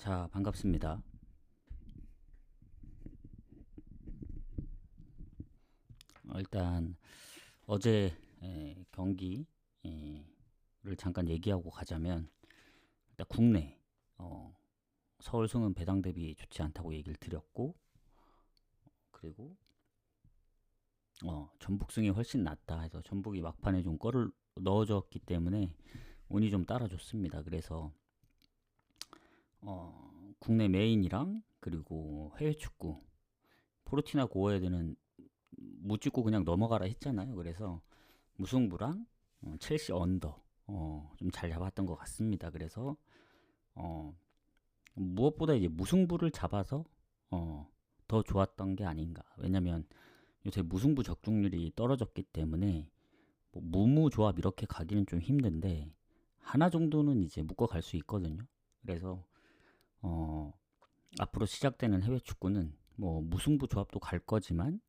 자, 반갑습니다. 일단 어제 경기를 잠깐 얘기하고 가자면, 일단 국내 서울 승은 배당 대비 좋지 않다고 얘기를 드렸고, 그리고 전북 승이 훨씬 낫다 해서 전북이 막판에 좀 골을 넣어줬기 때문에 운이 좀 따라줬습니다. 그래서 국내 메인이랑 그리고 해외 축구 포르티나 고어헤드는 못 찍고 그냥 넘어가라 했잖아요. 그래서 무승부랑 첼시 언더 좀 잘 잡았던 것 같습니다. 그래서 어, 무엇보다 이제 무승부를 잡아서 더 좋았던 게 아닌가. 왜냐면 요새 무승부 적중률이 떨어졌기 때문에 뭐 무무 조합 이렇게 가기는 좀 힘든데 하나 정도는 이제 묶어 갈 수 있거든요. 그래서 어, 앞으로 시작되는 해외 축구는 뭐 무승부 조합도 갈 거지만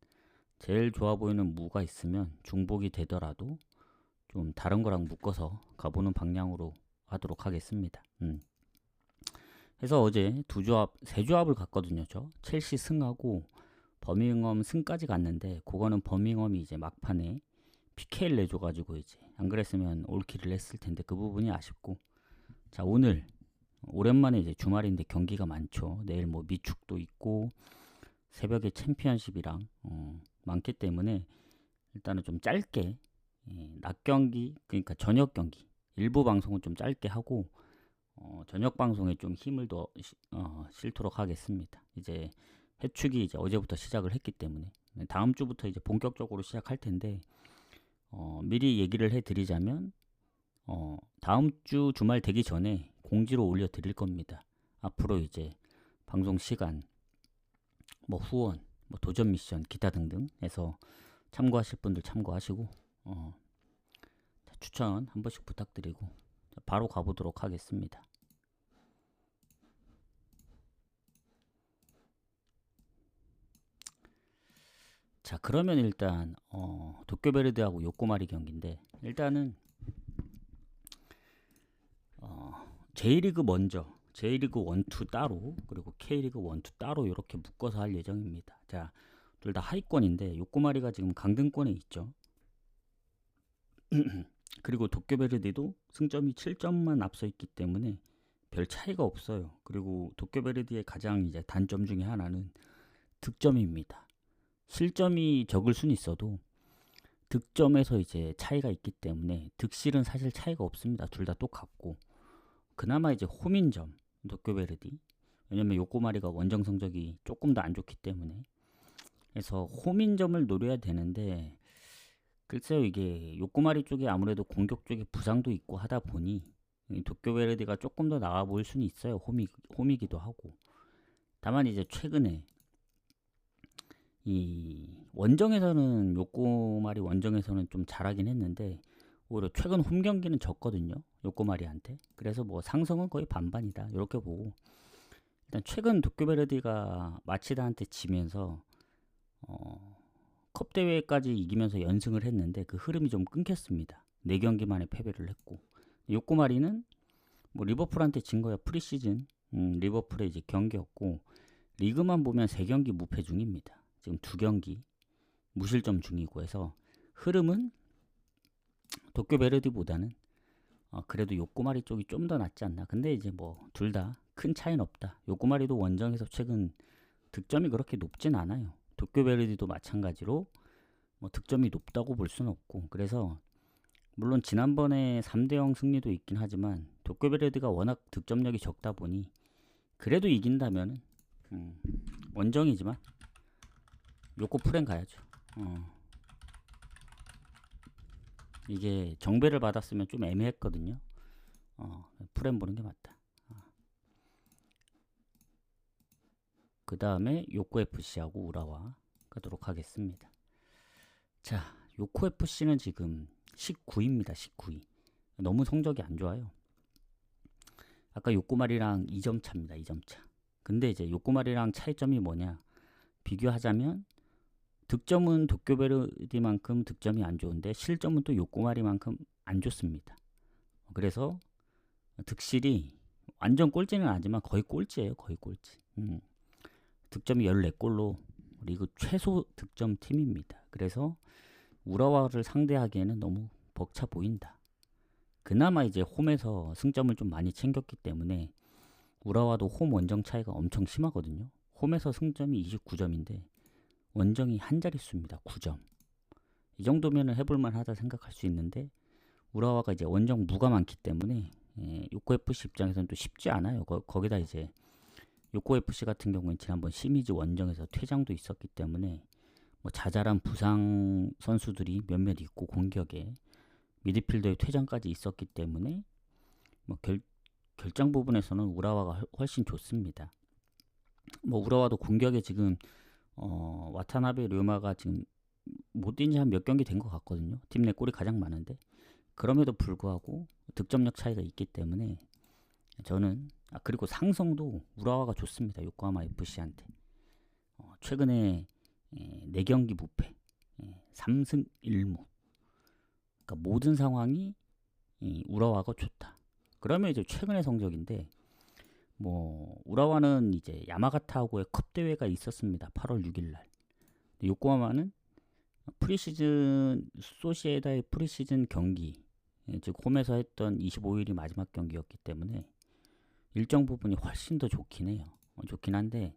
제일 좋아 보이는 무가 있으면 중복이 되더라도 좀 다른 거랑 묶어서 가보는 방향으로 하도록 하겠습니다. 해서 어제 두 조합, 세 조합을 갔거든요. 저 첼시 승하고 버밍엄 승까지 갔는데 그거는 버밍엄이 이제 막판에 PK를 내줘가지고 이제 안 그랬으면 올킬을 했을 텐데 그 부분이 아쉽고, 자 오늘 오랜만에 이제 주말인데 경기가 많죠. 내일 뭐 미축도 있고 새벽에 챔피언십이랑 많기 때문에 일단은 좀 짧게 낮 경기, 그러니까 저녁 경기 일부 방송은 좀 짧게 하고 저녁 방송에 좀 힘을 더 실도록 하겠습니다. 이제 해축이 이제 어제부터 시작을 했기 때문에 다음 주부터 이제 본격적으로 시작할 텐데 미리 얘기를 해드리자면 다음 주 주말 되기 전에 공지로 올려드릴 겁니다. 앞으로 이제 방송 시간, 뭐 후원, 뭐 도전 미션, 기타 등등 해서 참고하실 분들 참고하시고 추천 한 번씩 부탁드리고 바로 가보도록 하겠습니다. 자, 그러면 일단 도쿄베르드하고 요코마리 경기인데, 일단은 J리그 먼저, J리그 1, 2 따로, 그리고 K리그 1, 2 따로 이렇게 묶어서 할 예정입니다. 자, 둘 다 하위권인데 요코마리가 지금 강등권에 있죠. 그리고 도쿄베르디도 승점이 7점만 앞서 있기 때문에 별 차이가 없어요. 그리고 도쿄베르디의 가장 이제 단점 중에 하나는 득점입니다. 실점이 적을 수는 있어도 득점에서 이제 차이가 있기 때문에 득실은 사실 차이가 없습니다. 둘 다 똑같고, 그나마 이제 홈인점 도쿄베르디, 왜냐면 요코마리가 원정 성적이 조금 더 안 좋기 때문에, 그래서 홈인점을 노려야 되는데 글쎄요, 이게 요코마리 쪽에 아무래도 공격 쪽에 부상도 있고 하다 보니 도쿄베르디가 조금 더 나아 보일 수는 있어요. 홈이기도 하고. 다만 이제 최근에 이 원정에서는 요코마리 원정에서는 좀 잘하긴 했는데 오히려 최근 홈 경기는 졌거든요. 요코마리한테. 그래서 뭐 상성은 거의 반반이다. 이렇게 보고, 일단 최근 도쿄베르디가 마치다한테 지면서 컵 대회까지 이기면서 연승을 했는데 그 흐름이 좀 끊겼습니다. 4경기 만에 패배를 했고, 요코마리는 뭐 리버풀한테 진 거야. 프리시즌 리버풀의 이제 경기였고, 리그만 보면 3경기 무패 중입니다. 지금 2경기 무실점 중이고 해서 흐름은 도쿄베르디보다는 그래도 요코마리 쪽이 좀 더 낫지 않나. 근데 이제 뭐 둘 다 큰 차이는 없다. 요코마리도 원정에서 최근 득점이 그렇게 높진 않아요. 도쿄베르디도 마찬가지로 뭐 득점이 높다고 볼 수는 없고, 그래서 물론 지난번에 3대0 승리도 있긴 하지만 도쿄베르디가 워낙 득점력이 적다 보니 그래도 이긴다면 원정이지만 요코프렌 가야죠. 이게 정배를 받았으면 좀 애매했거든요. 프렌 보는 게 맞다. 그 다음에 요코FC하고 우라와 가도록 하겠습니다. 자, 요코FC는 지금 19위입니다. 19위. 너무 성적이 안 좋아요. 아까 요코마리랑 2점 차입니다. 2점 차. 근데 이제 요코마리랑 차이점이 뭐냐, 비교하자면 득점은 도쿄베르디만큼 득점이 안 좋은데 실점은 또 요코마리만큼 안 좋습니다. 그래서 득실이 완전 꼴찌는 아니지만 거의 꼴찌예요. 거의 꼴찌. 득점이 14골로 리그 최소 득점 팀입니다. 그래서 우라와를 상대하기에는 너무 벅차 보인다. 그나마 이제 홈에서 승점을 좀 많이 챙겼기 때문에 우라와도 홈 원정 차이가 엄청 심하거든요. 홈에서 승점이 29점인데 원정이 한 자릿수입니다. 9점. 이 정도면 해볼만 하다 생각할 수 있는데 우라와가 이제 원정 무가 많기 때문에 요코FC 입장에서는 또 쉽지 않아요. 거기다 이제 요코FC 같은 경우는 지난번 시미즈 원정에서 퇴장도 있었기 때문에 뭐 자잘한 부상 선수들이 몇몇 있고 공격에 미드필더의 퇴장까지 있었기 때문에 뭐 결장 부분에서는 우라와가 훨씬 좋습니다. 뭐 우라와도 공격에 지금 와타나베 류마가 지금 못 뛴 지 한 몇 경기 된 것 같거든요. 팀 내 골이 가장 많은데 그럼에도 불구하고 득점력 차이가 있기 때문에 저는 그리고 상성도 우라와가 좋습니다. 요코하마 FC한테 최근에 4경기 무패 3승 1무 그러니까 모든 상황이 우라와가 좋다. 그러면 이제 최근의 성적인데 뭐 우라와는 이제 야마가타하고의 컵 대회가 있었습니다. 8월 6일 날. 요코하마는 프리시즌 소시에다의 프리시즌 경기 즉 홈에서 했던 25일이 마지막 경기였기 때문에 일정 부분이 훨씬 더 좋긴 해요. 좋긴 한데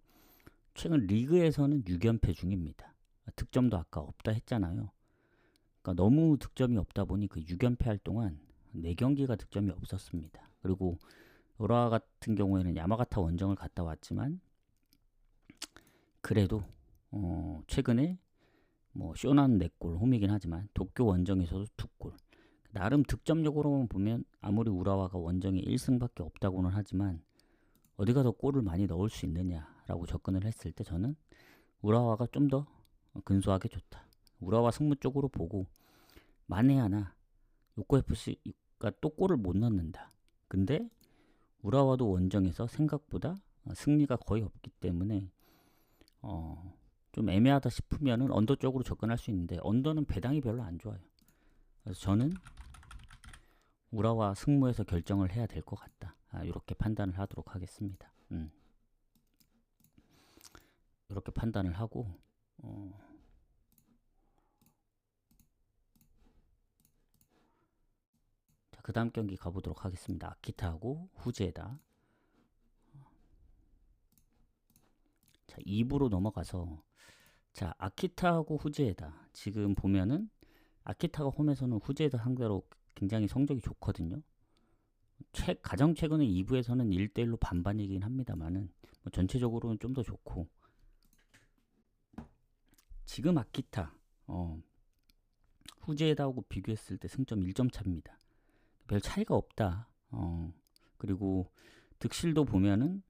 최근 리그에서는 6연패 중입니다. 득점도 아까 없다 했잖아요. 그러니까 너무 득점이 없다 보니 그 6연패 할 동안 4경기가 득점이 없었습니다. 그리고 우라와 같은 경우에는 야마가타 원정을 갔다 왔지만 그래도 최근에 뭐 쇼난 4골 홈이긴 하지만 도쿄 원정에서도 2골 나름 득점력으로만 보면 아무리 우라와가 원정에 1승밖에 없다고는 하지만 어디가 더 골을 많이 넣을 수 있느냐라고 접근을 했을 때 저는 우라와가 좀 더 근소하게 좋다. 우라와 승무 쪽으로 보고 만에 하나 요코FC가 또 골을 못 넣는다. 근데 우라와도 원정에서 생각보다 승리가 거의 없기 때문에 좀 애매하다 싶으면은 언더 쪽으로 접근할 수 있는데 언더는 배당이 별로 안 좋아요. 그래서 저는 우라와 승무에서 결정을 해야 될 것 같다. 이렇게 판단을 하도록 하겠습니다. 이렇게 판단을 하고 자, 그 다음 경기 가보도록 하겠습니다. 아키타하고 후지에다. 자, 2부로 넘어가서 자 아키타하고 후지에다 지금 보면은 아키타가 홈에서는 후지에다 상대로 굉장히 성적이 좋거든요. 가장 최근에 2부에서는 1대1로 반반이긴 합니다만은 뭐 전체적으로는 좀 더 좋고 지금 아키타 후지에다하고 비교했을 때 승점 1점 차입니다. 별 차이가 없다. 그리고 득실도 보면은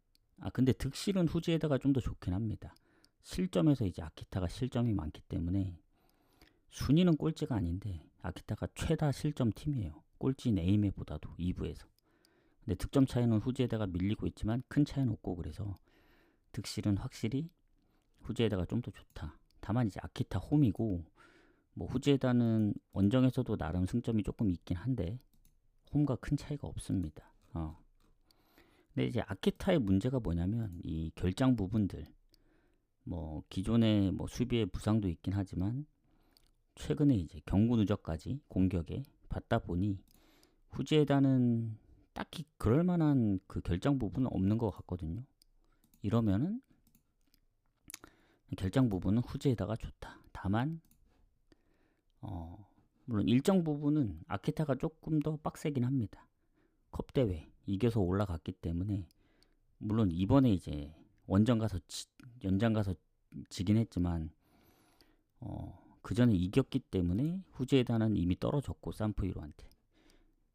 근데 득실은 후지에다가 좀 더 좋긴 합니다. 실점에서 이제 아키타가 실점이 많기 때문에 순위는 꼴찌가 아닌데 아키타가 최다 실점 팀이에요. 꼴찌인 에이메보다도 2부에서. 근데 득점 차이는 후지에다가 밀리고 있지만 큰 차이는 없고 그래서 득실은 확실히 후지에다가 좀 더 좋다. 다만 이제 아키타 홈이고 뭐 후지에다는 원정에서도 나름 승점이 조금 있긴 한데 홈과 큰 차이가 없습니다. 근데 이제 아키타의 문제가 뭐냐면 이 결장 부분들 뭐 기존에 뭐 수비에 부상도 있긴 하지만 최근에 이제 경고 누적까지 공격에 받다 보니 후지에다는 딱히 그럴 만한 그 결장 부분은 없는 것 같거든요. 이러면은 결장 부분은 후지에다가 좋다. 다만 물론 일정 부분은 아키타가 조금 더 빡세긴 합니다. 컵 대회 이겨서 올라갔기 때문에 물론 이번에 이제 원정 가서 연장 가서 지긴 했지만 그 전에 이겼기 때문에 후지에다는 이미 떨어졌고 산프이로한테.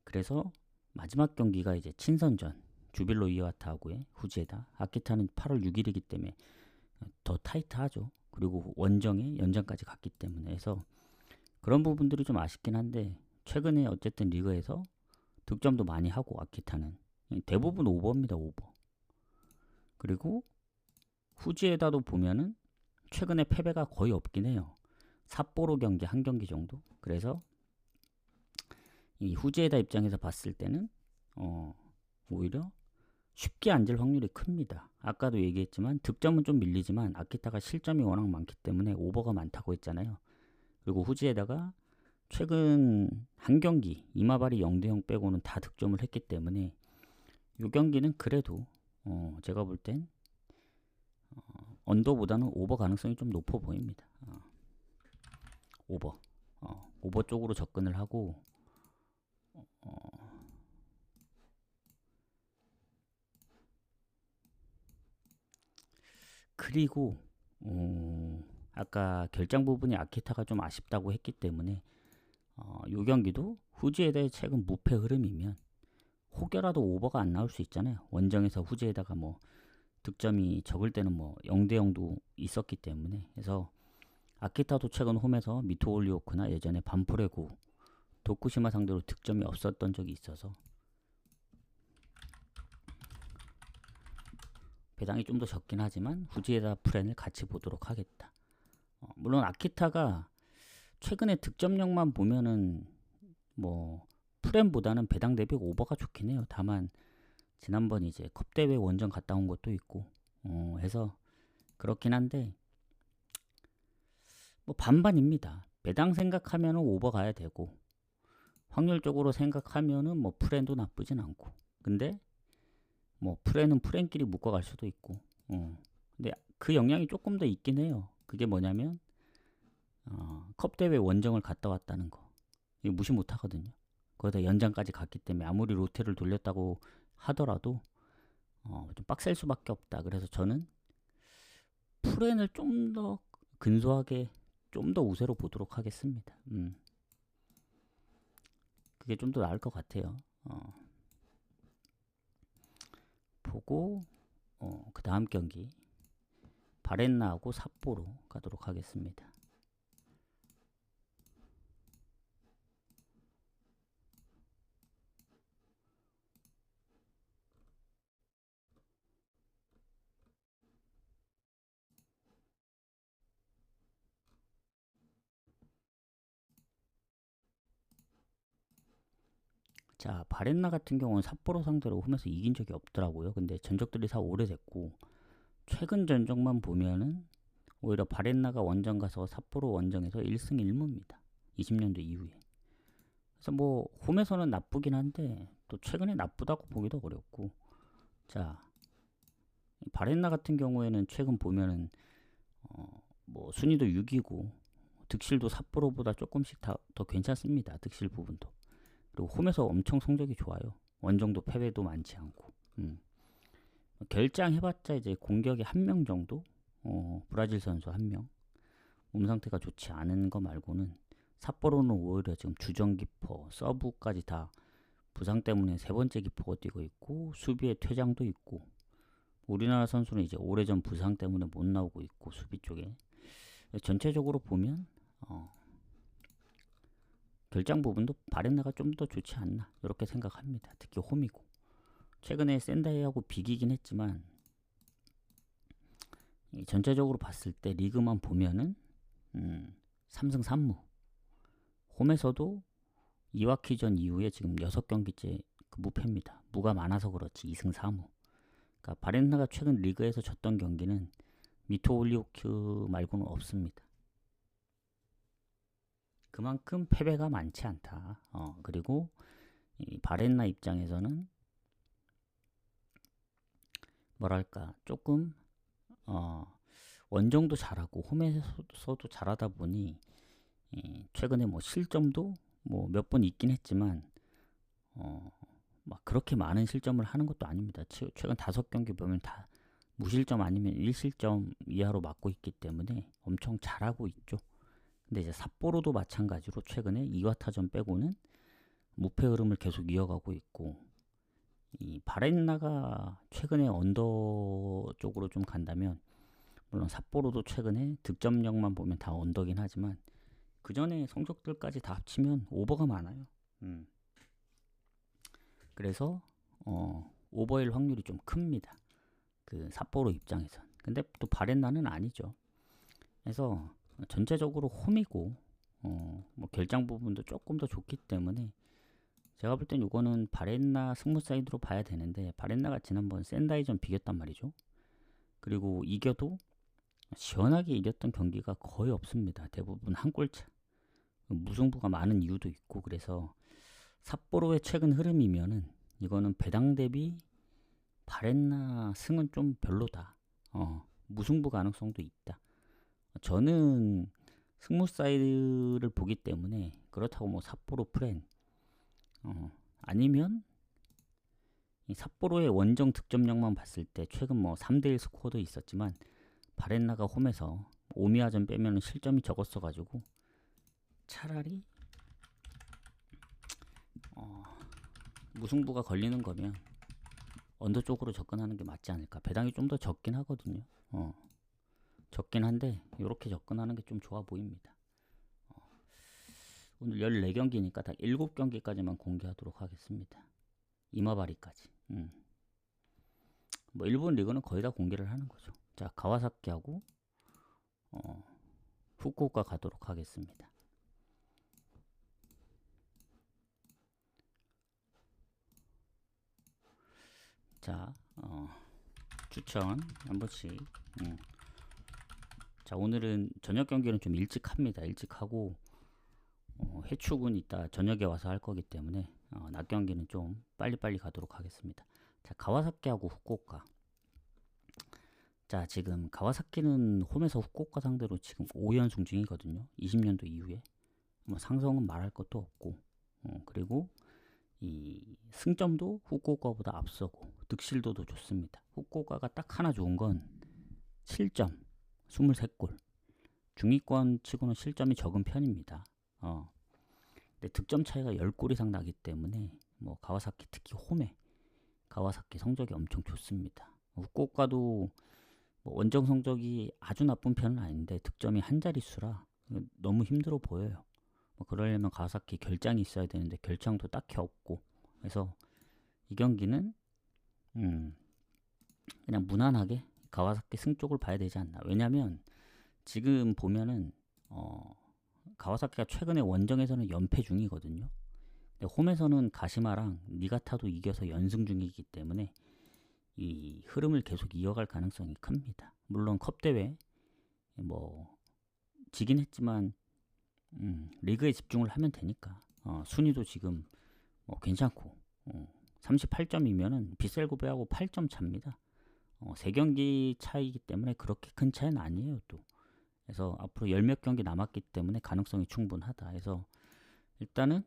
그래서 마지막 경기가 이제 친선전 주빌로 이와타하고의 후지에다. 아키타는 8월 6일이기 때문에 더 타이트하죠. 그리고 원정에 연장까지 갔기 때문에 해서 그런 부분들이 좀 아쉽긴 한데 최근에 어쨌든 리그에서 득점도 많이 하고 아키타는 대부분 오버입니다. 오버. 그리고 후지에다도 보면은 최근에 패배가 거의 없긴 해요. 삿포로 경기 한 경기 정도. 그래서 이 후지에다 입장에서 봤을 때는 오히려 쉽게 앉을 확률이 큽니다. 아까도 얘기했지만 득점은 좀 밀리지만 아키타가 실점이 워낙 많기 때문에 오버가 많다고 했잖아요. 그리고 후지에다가 최근 한 경기 이마바리 0대0 빼고는 다 득점을 했기 때문에 이 경기는 그래도 제가 볼 땐 언더보다는 오버 가능성이 좀 높아 보입니다. 오버 오버 쪽으로 접근을 하고 그리고 아까 결장 부분이 아키타가 좀 아쉽다고 했기 때문에 이 경기도 후지에 대해 최근 무패 흐름이면 혹여라도 오버가 안 나올 수 있잖아요. 원정에서 후지에다가 뭐 득점이 적을 때는 뭐 0대0도 있었기 때문에. 그래서 아키타도 최근 홈에서 미토 올리오크나 예전에 반포레고 도쿠시마 상대로 득점이 없었던 적이 있어서 배당이 좀 더 적긴 하지만 후지에다 프렌을 같이 보도록 하겠다. 물론 아키타가 최근에 득점력만 보면은 뭐 프렌보다는 배당 대비 오버가 좋긴 해요. 다만 지난번 이제 컵대회 원정 갔다 온 것도 있고 해서 그렇긴 한데 뭐 반반입니다. 배당 생각하면은 오버 가야 되고 확률적으로 생각하면은 뭐 프렌도 나쁘진 않고 근데 뭐 프렌은 프렌끼리 묶어갈 수도 있고 근데 그 영향이 조금 더 있긴 해요. 그게 뭐냐면 컵대회 원정을 갔다 왔다는 거 이거 무시 못하거든요. 거기다 연장까지 갔기 때문에 아무리 로테를 돌렸다고 하더라도 좀 빡셀 수밖에 없다. 그래서 저는 프렌을 좀 더 근소하게 좀 더 우세로 보도록 하겠습니다. 그게 좀 더 나을 것 같아요. 보고 그 다음 경기 바렌나하고 삿포로 가도록 하겠습니다. 자, 바렌나 같은 경우는 삿포로 상대로 홈에서 이긴 적이 없더라고요. 근데 전적들이 다 오래됐고 최근 전적만 보면은 오히려 바렌나가 원정 가서 삿포로 원정에서 1승 1무입니다. 20년도 이후에. 그래서 뭐 홈에서는 나쁘긴 한데 또 최근에 나쁘다고 보기도 어렵고 자, 바렌나 같은 경우에는 최근 보면은 뭐 순위도 6위고 득실도 삿포로보다 조금씩 더 괜찮습니다. 득실 부분도. 그리고 홈에서 엄청 성적이 좋아요. 원정도 패배도 많지 않고. 결장해봤자 이제 공격에 한 명 정도? 브라질 선수 한 명. 몸 상태가 좋지 않은 거 말고는 삿포로는 오히려 지금 주전 기퍼, 서브까지 다 부상 때문에 세 번째 기퍼가 뛰고 있고 수비에 퇴장도 있고 우리나라 선수는 이제 오래전 부상 때문에 못 나오고 있고 수비 쪽에 전체적으로 보면 결장 부분도 바렌나가 좀 더 좋지 않나 이렇게 생각합니다. 특히 홈이고 최근에 센다이하고 비기긴 했지만 전체적으로 봤을 때 리그만 보면은 3승 3무 홈에서도 이와키전 이후에 지금 6경기째 그 무패입니다. 무가 많아서 그렇지 2승 4무 그러니까 바렌나가 최근 리그에서 졌던 경기는 미토 올리오크 말고는 없습니다. 그만큼 패배가 많지 않다. 그리고 이 바렌나 입장에서는 뭐랄까 조금 원정도 잘하고 홈에서도 잘하다 보니 최근에 뭐 실점도 뭐 몇 번 있긴 했지만 막 그렇게 많은 실점을 하는 것도 아닙니다. 최근 5경기 보면 다 무실점 아니면 1실점 이하로 막고 있기 때문에 엄청 잘하고 있죠. 근데 이제 삿포로도 마찬가지로 최근에 이와타전 빼고는 무패 흐름을 계속 이어가고 있고 이 바렌나가 최근에 언더 쪽으로 좀 간다면 물론 삿포로도 최근에 득점력만 보면 다 언더긴 하지만 그 전에 성적들까지 다 합치면 오버가 많아요. 그래서 오버일 확률이 좀 큽니다. 그 삿포로 입장에선. 근데 또 바렌나는 아니죠. 그래서 전체적으로 홈이고 뭐 결장 부분도 조금 더 좋기 때문에 제가 볼 땐 이거는 바렌나 승무 사이드로 봐야 되는데, 바렌나가 지난번 샌다이전 비겼단 말이죠. 그리고 이겨도 시원하게 이겼던 경기가 거의 없습니다. 대부분 한 골차. 무승부가 많은 이유도 있고, 그래서 삿포로의 최근 흐름이면은 이거는 배당 대비 바렌나 승은 좀 별로다. 무승부 가능성도 있다. 저는 승무 사이드를 보기 때문에, 그렇다고 뭐 삿포로 프렌 아니면 이 삿포로의 원정 득점력만 봤을 때 최근 뭐 3대1 스코어도 있었지만 바렌나가 홈에서 오미야전 빼면 실점이 적었어가지고 차라리 무승부가 걸리는 거면 언더 쪽으로 접근하는 게 맞지 않을까. 배당이 좀 더 적긴 하거든요. 적긴 한데 이렇게 접근하는 게 좀 좋아 보입니다. 오늘 14경기니까 다 7경기까지만 공개하도록 하겠습니다. 이마바리까지. 뭐 일본 리그는 거의 다 공개를 하는 거죠. 자, 가와사키하고 후쿠오카 가도록 하겠습니다. 자, 추천 한 번씩. 자, 오늘은 저녁 경기는 좀 일찍 합니다. 일찍 하고 해축은 이따 저녁에 와서 할 거기 때문에 낮 경기는 좀 빨리빨리 가도록 하겠습니다. 자, 가와사키하고 후쿠오카. 자, 지금 가와사키는 홈에서 후쿠오카 상대로 지금 5연승 중이거든요. 20년도 이후에 뭐 상성은 말할 것도 없고, 그리고 이 승점도 후쿠오카보다 앞서고 득실도도 좋습니다. 후쿠오카가 딱 하나 좋은 건 실점 23골. 중위권 치고는 실점이 적은 편입니다. 근데 득점 차이가 10골 이상 나기 때문에 뭐 가와사키, 특히 홈에 가와사키 성적이 엄청 좋습니다. 후쿠오카도 뭐 원정 성적이 아주 나쁜 편은 아닌데 득점이 한 자릿수라 너무 힘들어 보여요. 뭐 그러려면 가와사키 결장이 있어야 되는데 결장도 딱히 없고, 그래서 이 경기는 그냥 무난하게 가와사키 승 쪽을 봐야 되지 않나. 왜냐면 지금 보면은 가와사키가 최근에 원정에서는 연패 중이거든요. 근데 홈에서는 가시마랑 니가타도 이겨서 연승 중이기 때문에 이 흐름을 계속 이어갈 가능성이 큽니다. 물론 컵대회 뭐 지긴 했지만 리그에 집중을 하면 되니까 순위도 지금 뭐 괜찮고 38점이면은 비셀고베하고 8점 차입니다. 3경기 차이기 때문에 그렇게 큰 차이는 아니에요 또. 그래서 앞으로 10몇 경기 남았기 때문에 가능성이 충분하다. 그래서 일단은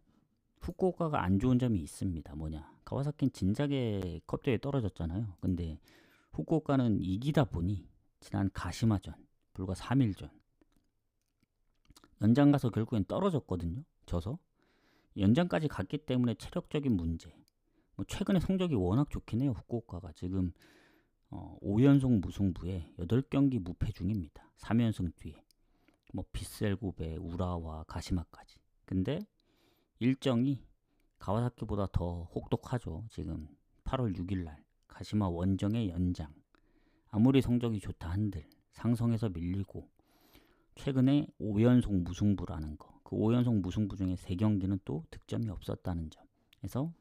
후쿠오카가 안 좋은 점이 있습니다. 뭐냐, 가와사키는 진작에 컵대회에 떨어졌잖아요. 근데 후쿠오카는 이기다 보니 지난 가시마전 불과 3일 전 연장 가서 결국엔 떨어졌거든요. 져서 연장까지 갔기 때문에 체력적인 문제, 뭐 최근에 성적이 워낙 좋긴 해요. 후쿠오카가 지금 5연속 무승부에 8경기 무패 중입니다. 3연승 뒤에 뭐 비셀고베, 우라와 가시마까지. 근데 일정이 가와사키보다 더 혹독하죠. 지금 8월 6일날 가시마 원정의 연장. 아무리 성적이 좋다 한들 상성에서 밀리고 최근에 5연속 무승부라는 거. 그 5연속 무승부 중에 3경기는 또 득점이 없었다는 점. 그래서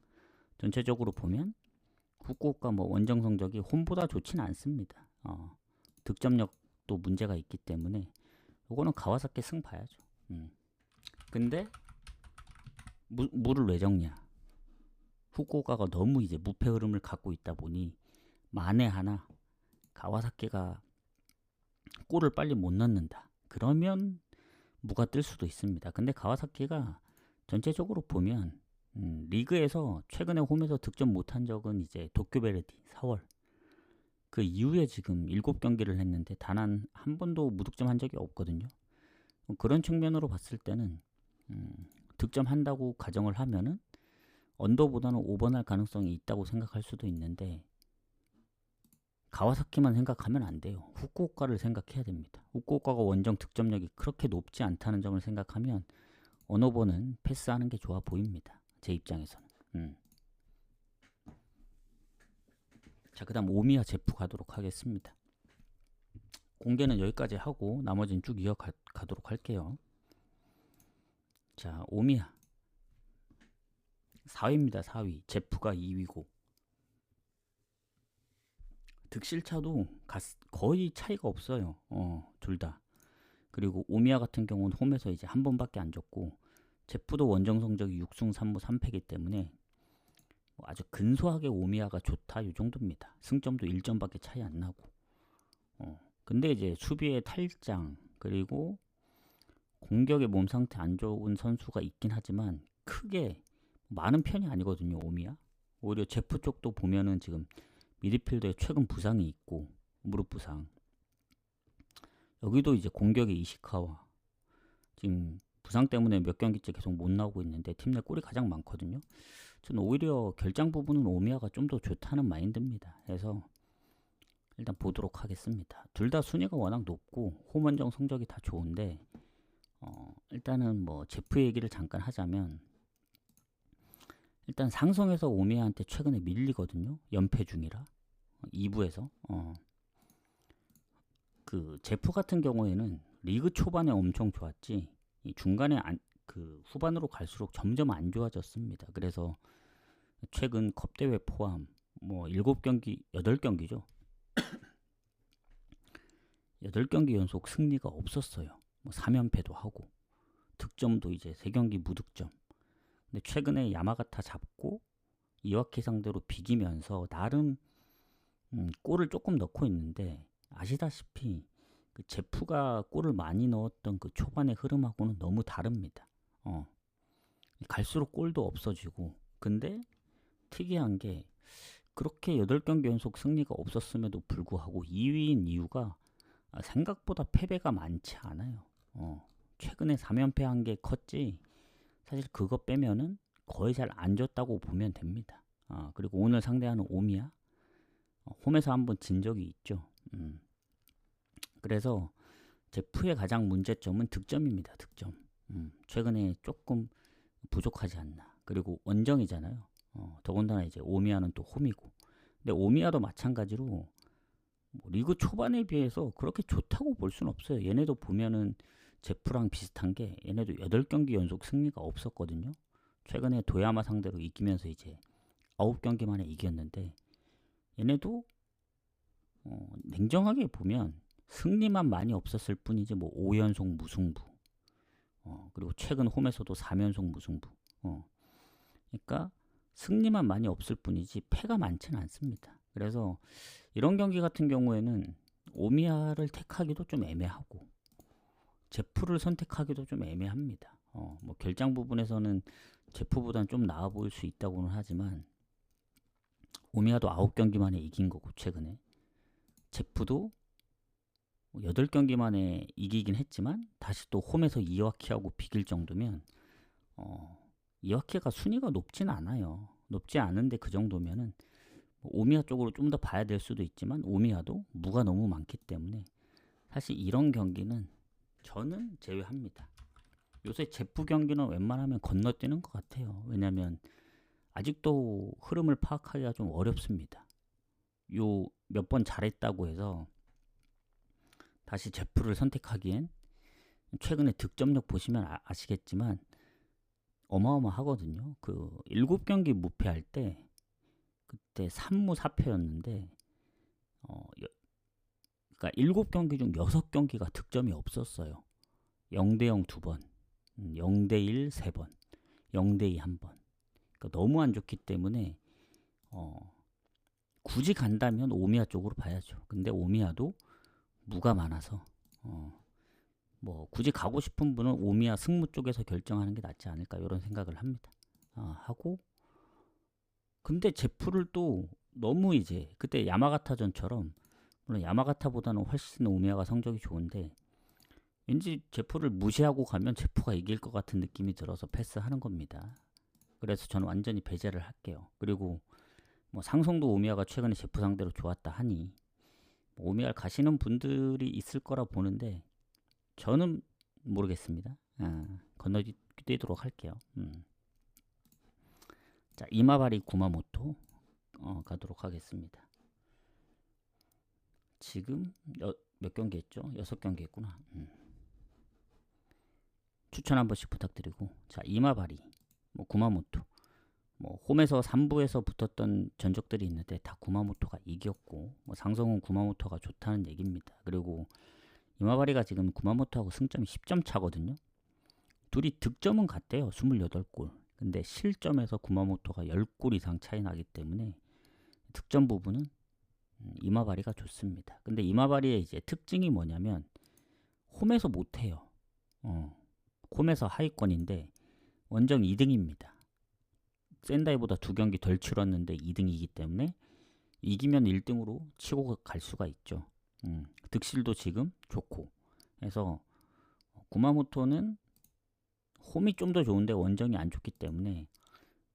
전체적으로 보면 후쿠오카 뭐 원정 성적이 홈보다 좋지는 않습니다. 득점력도 문제가 있기 때문에 이거는 가와사키 승 봐야죠. 근데 무를 왜 적냐? 후쿠오카가 너무 이제 무패 흐름을 갖고 있다 보니 만에 하나 가와사키가 골을 빨리 못 넣는다. 그러면 무가 뜰 수도 있습니다. 근데 가와사키가 전체적으로 보면 리그에서 최근에 홈에서 득점 못한 적은 이제 도쿄베르디 4월 그 이후에 지금 7경기를 했는데 단 한 번도 무득점 한 적이 없거든요. 그런 측면으로 봤을 때는 득점한다고 가정을 하면은 언더보다는 오버할 가능성이 있다고 생각할 수도 있는데 가와사키만 생각하면 안 돼요. 후쿠오카를 생각해야 됩니다. 후쿠오카가 원정 득점력이 그렇게 높지 않다는 점을 생각하면 언어버는 패스하는 게 좋아 보입니다. 제 입장에서는. 자, 그 다음 오미야 제프 가도록 하겠습니다. 공개는 여기까지 하고 나머지는 쭉 이어가도록 할게요. 자, 오미야 4위입니다. 4위. 제프가 2위고 득실차도 거의 차이가 없어요. 둘 다. 그리고 오미야 같은 경우는 홈에서 이제 한 번밖에 안 졌고 제프도 원정 성적이 6승 3무 3패이기 때문에 아주 근소하게 오미야가 좋다 이 정도입니다. 승점도 1점밖에 차이 안 나고. 근데 이제 수비의 탈장 그리고 공격의 몸 상태 안 좋은 선수가 있긴 하지만 크게 많은 편이 아니거든요. 오미야. 오히려 제프 쪽도 보면은 지금 미드필더에 최근 부상이 있고 무릎 부상. 여기도 이제 공격의 이시카와 지금 부상 때문에 몇 경기째 계속 못 나오고 있는데 팀 내 골이 가장 많거든요. 저는 오히려 결장 부분은 오미야가 좀 더 좋다는 마인드입니다. 그래서 일단 보도록 하겠습니다. 둘 다 순위가 워낙 높고 홈원정 성적이 다 좋은데 일단은 뭐 제프 얘기를 잠깐 하자면 일단 상성에서 오미야한테 최근에 밀리거든요. 연패 중이라 2부에서 그 제프 같은 경우에는 리그 초반에 엄청 좋았지 이 중간에 그 후반으로 갈수록 점점 안 좋아졌습니다. 그래서 최근 컵대회 포함 뭐 7경기 8경기죠. 8경기 연속 승리가 없었어요. 뭐 3연패도 하고 득점도 이제 3경기 무득점. 근데 최근에 야마가타 잡고 이와키 상대로 비기면서 나름 골을 조금 넣고 있는데 아시다시피 그 제프가 골을 많이 넣었던 그 초반의 흐름하고는 너무 다릅니다. 갈수록 골도 없어지고 근데 특이한 게 그렇게 8경기 연속 승리가 없었음에도 불구하고 2위인 이유가 생각보다 패배가 많지 않아요. 최근에 3연패한 게 컸지 사실 그거 빼면은 거의 잘 안 졌다고 보면 됩니다. 그리고 오늘 상대하는 오미야 홈에서 한번 진 적이 있죠. 그래서 제프의 가장 문제점은 득점입니다. 득점. 최근에 조금 부족하지 않나. 그리고 원정이잖아요. 더군다나 이제 오미야는 또 홈이고. 근데 오미야도 마찬가지로 뭐 리그 초반에 비해서 그렇게 좋다고 볼 수는 없어요. 얘네도 보면은 제프랑 비슷한 게 얘네도 8경기 연속 승리가 없었거든요. 최근에 도야마 상대로 이기면서 이제 9경기 만에 이겼는데 얘네도 냉정하게 보면 승리만 많이 없었을 뿐이지 뭐 5연속 무승부 그리고 최근 홈에서도 3연속 무승부 그러니까 승리만 많이 없을 뿐이지 패가 많지는 않습니다. 그래서 이런 경기 같은 경우에는 오미야를 택하기도 좀 애매하고 제프를 선택하기도 좀 애매합니다. 뭐 결장 부분에서는 제프보다는 좀 나아 보일 수 있다고는 하지만 오미야도 9경기 만에 이긴 거고 최근에 제프도 8경기 만에 이기긴 했지만 다시 또 홈에서 이와키하고 비길 정도면 이와키가 순위가 높진 않아요. 높지 않은데 그 정도면은 오미야 쪽으로 좀 더 봐야 될 수도 있지만 오미야도 무가 너무 많기 때문에 사실 이런 경기는 저는 제외합니다. 요새 제프 경기는 웬만하면 건너뛰는 것 같아요. 왜냐면 아직도 흐름을 파악하기가 좀 어렵습니다. 요 몇 번 잘했다고 해서 다시 제프를 선택하기엔 최근에 득점력 보시면 아시겠지만 어마어마하거든요. 그 7경기 무패할 때 그때 3무 4패였는데 그러니까 7경기 중 6경기가 득점이 없었어요. 0대0 2번, 0대1 3번, 0대2 1번. 그러니까 너무 안 좋기 때문에 굳이 간다면 오미야 쪽으로 봐야죠. 근데 오미야도 무가 많아서 뭐 굳이 가고 싶은 분은 오미야 승무 쪽에서 결정하는 게 낫지 않을까 이런 생각을 합니다. 하고 근데 제프를 또 너무 이제 그때 야마가타전처럼 물론 야마가타보다는 훨씬 오미야가 성적이 좋은데 왠지 제프를 무시하고 가면 제프가 이길 것 같은 느낌이 들어서 패스하는 겁니다. 그래서 저는 완전히 배제를 할게요. 그리고 뭐 상성도 오미야가 최근에 제프 상대로 좋았다 하니 오미야를 가시는 분들이 있을 거라 보는데 저는 모르겠습니다. 건너뛰도록 할게요. 자, 이마바리 구마모토 가도록 하겠습니다. 지금 몇 경기 했죠? 6경기 했구나. 추천 한 번씩 부탁드리고 자, 이마바리 뭐 구마모토 뭐 홈에서 3부에서 붙었던 전적들이 있는데 다 구마모토가 이겼고, 뭐 상성은 구마모토가 좋다는 얘기입니다. 그리고 이마바리가 지금 구마모토하고 승점이 10점 차거든요. 둘이 득점은 같대요. 28골. 근데 실점에서 구마모토가 10골 이상 차이 나기 때문에 득점 부분은 이마바리가 좋습니다. 근데 이마바리의 이제 특징이 뭐냐면 홈에서 못해요. 홈에서 하위권인데 원정 2등입니다. 센다이보다 2경기 덜 치렀는데 2등이기 때문에 이기면 1등으로 치고 갈 수가 있죠. 득실도 지금 좋고 해서 구마모토는 홈이 좀 더 좋은데 원정이 안 좋기 때문에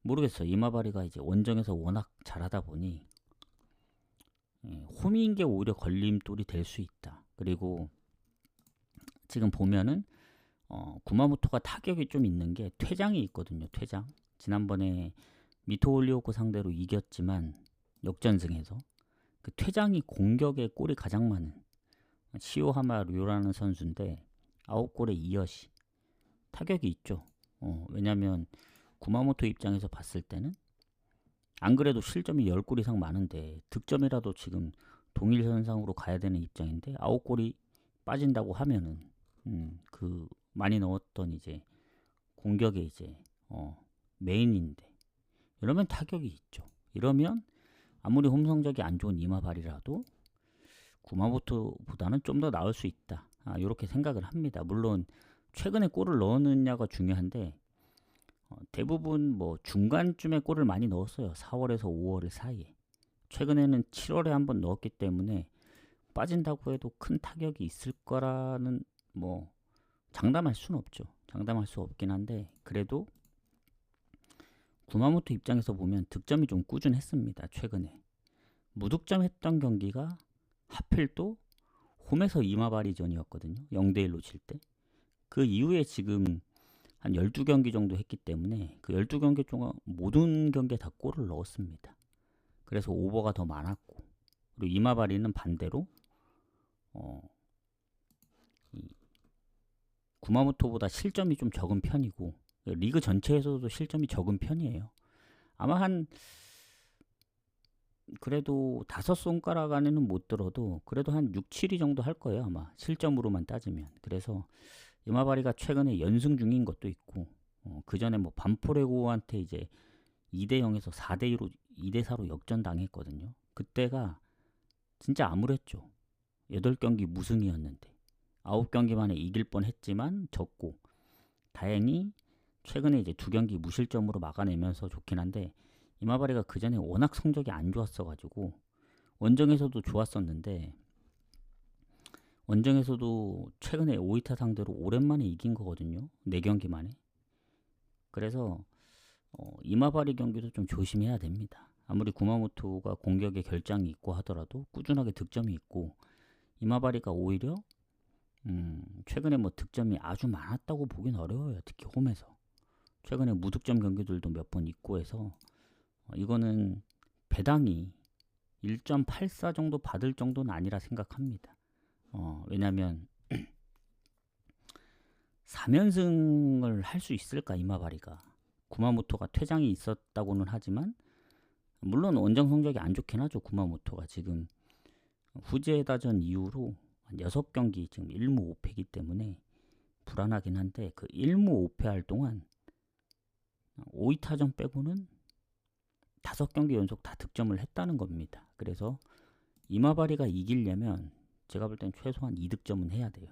모르겠어요. 이마바리가 이제 원정에서 워낙 잘하다 보니 홈인 게 오히려 걸림돌이 될 수 있다. 그리고 지금 보면은 구마모토가 타격이 좀 있는 게 퇴장이 있거든요. 퇴장. 지난번에 미토올리오코 상대로 이겼지만 역전승에서 그 퇴장이 공격에 골이 가장 많은 시오하마 류라는 선수인데 9골에 2어시 타격이 있죠. 왜냐면 구마모토 입장에서 봤을 때는 안 그래도 실점이 10골 이상 많은데 득점이라도 지금 동일 현상으로 가야 되는 입장인데 9골이 빠진다고 하면은 그 많이 넣었던 이제 공격에 이제 메인인데 이러면 타격이 있죠. 이러면 아무리 홈 성적이 안 좋은 이마바리라도 구마모토보다는 좀 더 나을 수 있다. 이렇게 생각을 합니다. 물론 최근에 골을 넣었느냐가 중요한데 대부분 뭐 중간쯤에 골을 많이 넣었어요. 4월에서 5월 사이에. 최근에는 7월에 한번 넣었기 때문에 빠진다고 해도 큰 타격이 있을 거라는 뭐 장담할 수는 없죠. 장담할 수 없긴 한데 그래도 구마모토 입장에서 보면 득점이 좀 꾸준했습니다. 최근에 무득점 했던 경기가 하필 또 홈에서 이마바리전이었거든요. 0대1로 칠 때. 그 이후에 지금 한 12경기 정도 했기 때문에 그 12경기 동안 모든 경기에 다 골을 넣었습니다. 그래서 오버가 더 많았고 그리고 이마바리는 반대로 구마모토보다 실점이 좀 적은 편이고 리그 전체에서도 실점이 적은 편이에요. 아마 한 그래도 5손가락 안에는 못 들어도 그래도 한 6, 7위 정도 할 거예요. 아마 실점으로만 따지면. 그래서 이마바리가 최근에 연승 중인 것도 있고 그 전에 뭐 반포레고한테 이제 2대0에서 4대2로 2대4로 역전당했거든요. 그때가 진짜 암울했죠. 8경기 무승이었는데 9경기 만에 이길 뻔했지만 졌고 다행히 최근에 이제 2경기 무실점으로 막아내면서 좋긴 한데 이마바리가 그 전에 워낙 성적이 안 좋았어가지고 원정에서도 좋았었는데 원정에서도 최근에 오이타 상대로 오랜만에 이긴 거거든요. 4경기 만에. 그래서 이마바리 경기도 좀 조심해야 됩니다. 아무리 구마모토가 공격에 결장이 있고 하더라도 꾸준하게 득점이 있고 이마바리가 오히려 최근에 뭐 득점이 아주 많았다고 보긴 어려워요. 특히 홈에서. 최근에 무득점 경기들도 몇 번 있고 해서 이거는 배당이 1.84 정도 받을 정도는 아니라 생각합니다. 왜냐면 3연승을 할 수 있을까 이마바리가. 구마모토가 퇴장이 있었다고는 하지만 물론 원정 성적이 안 좋긴 하죠. 구마모토가 지금 후제다전 이후로 한 6경기 지금 1무 5패이기 때문에 불안하긴 한데 그 1무 5패 할 동안 오이타전 빼고는 5경기 연속 다 득점을 했다는 겁니다. 그래서 이마바리가 이기려면 제가 볼 땐 최소한 2득점은 해야 돼요.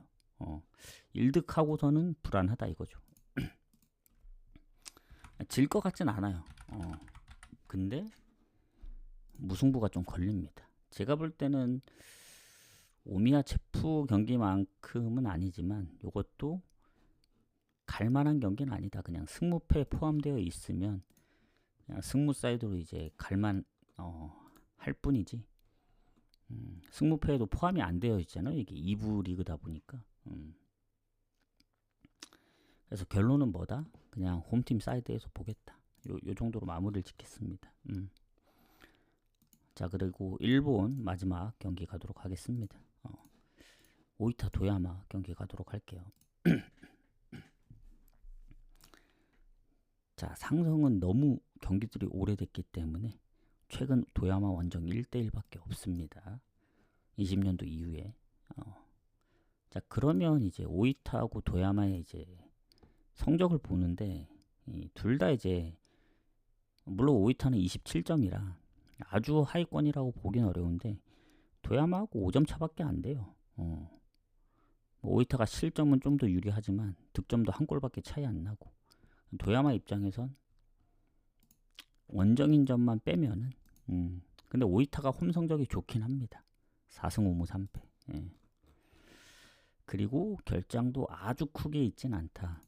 1득하고서는 불안하다 이거죠. 질 것 같진 않아요. 근데 무승부가 좀 걸립니다. 제가 볼 때는 오미야 체프 경기만큼은 아니지만 이것도 갈만한 경기는 아니다. 그냥 승무패 포함되어 있으면 그냥 승무 사이드로 이제 갈만 할 뿐이지. 승무패에도 포함이 안 되어 있잖아요. 이게 2부 리그다 보니까. 그래서 결론은 뭐다? 그냥 홈팀 사이드에서 보겠다. 요 정도로 마무리를 짓겠습니다. 자, 그리고 일본 마지막 경기 가도록 하겠습니다. 오이타 도야마 경기 가도록 할게요. 자, 상성은 너무 경기들이 오래됐기 때문에 최근 도야마 원정 1대1밖에 없습니다. 20년도 이후에. 자, 그러면 이제 오이타하고 도야마의 이제 성적을 보는데 둘 다 이제 물론 오이타는 27점이라 아주 하위권이라고 보긴 어려운데 도야마하고 5점 차밖에 안 돼요. 오이타가 실점은 좀 더 유리하지만 득점도 한 골밖에 차이 안 나고 도야마 입장에선 원정인점만 빼면은 근데 오이타가 홈 성적이 좋긴 합니다. 4승 5무 3패. 예. 그리고 결장도 아주 크게 있진 않다.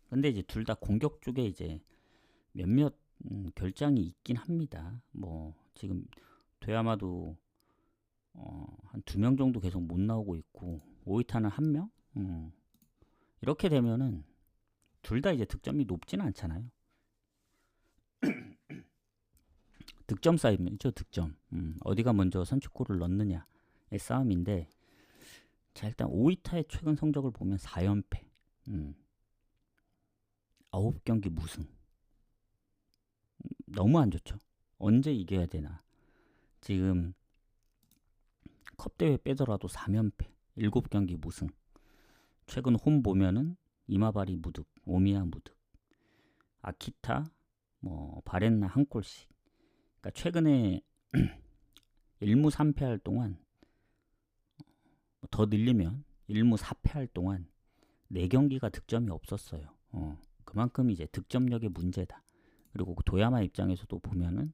근데 이제 둘 다 공격 쪽에 이제 몇몇 결장이 있긴 합니다. 뭐 지금 도야마도 한 2명 정도 계속 못 나오고 있고 오이타는 1명? 이렇게 되면은 둘 다 이제 득점이 높진 않잖아요. 득점 싸움이죠. 득점. 어디가 먼저 선취골을 넣느냐의 싸움인데 자, 일단 오이타의 최근 성적을 보면 4연패 9경기 무승. 너무 안 좋죠. 언제 이겨야 되나. 지금 컵대회 빼더라도 3연패 7경기 무승. 최근 홈 보면은 이마바리 무득, 오미야 무득, 아키타, 뭐 바렌나 한 골씩. 그러니까 최근에 1무 3패 할 동안 더 늘리면 1무 4패 할 동안 4경기가 득점이 없었어요. 그만큼 이제 득점력의 문제다. 그리고 도야마 입장에서도 보면은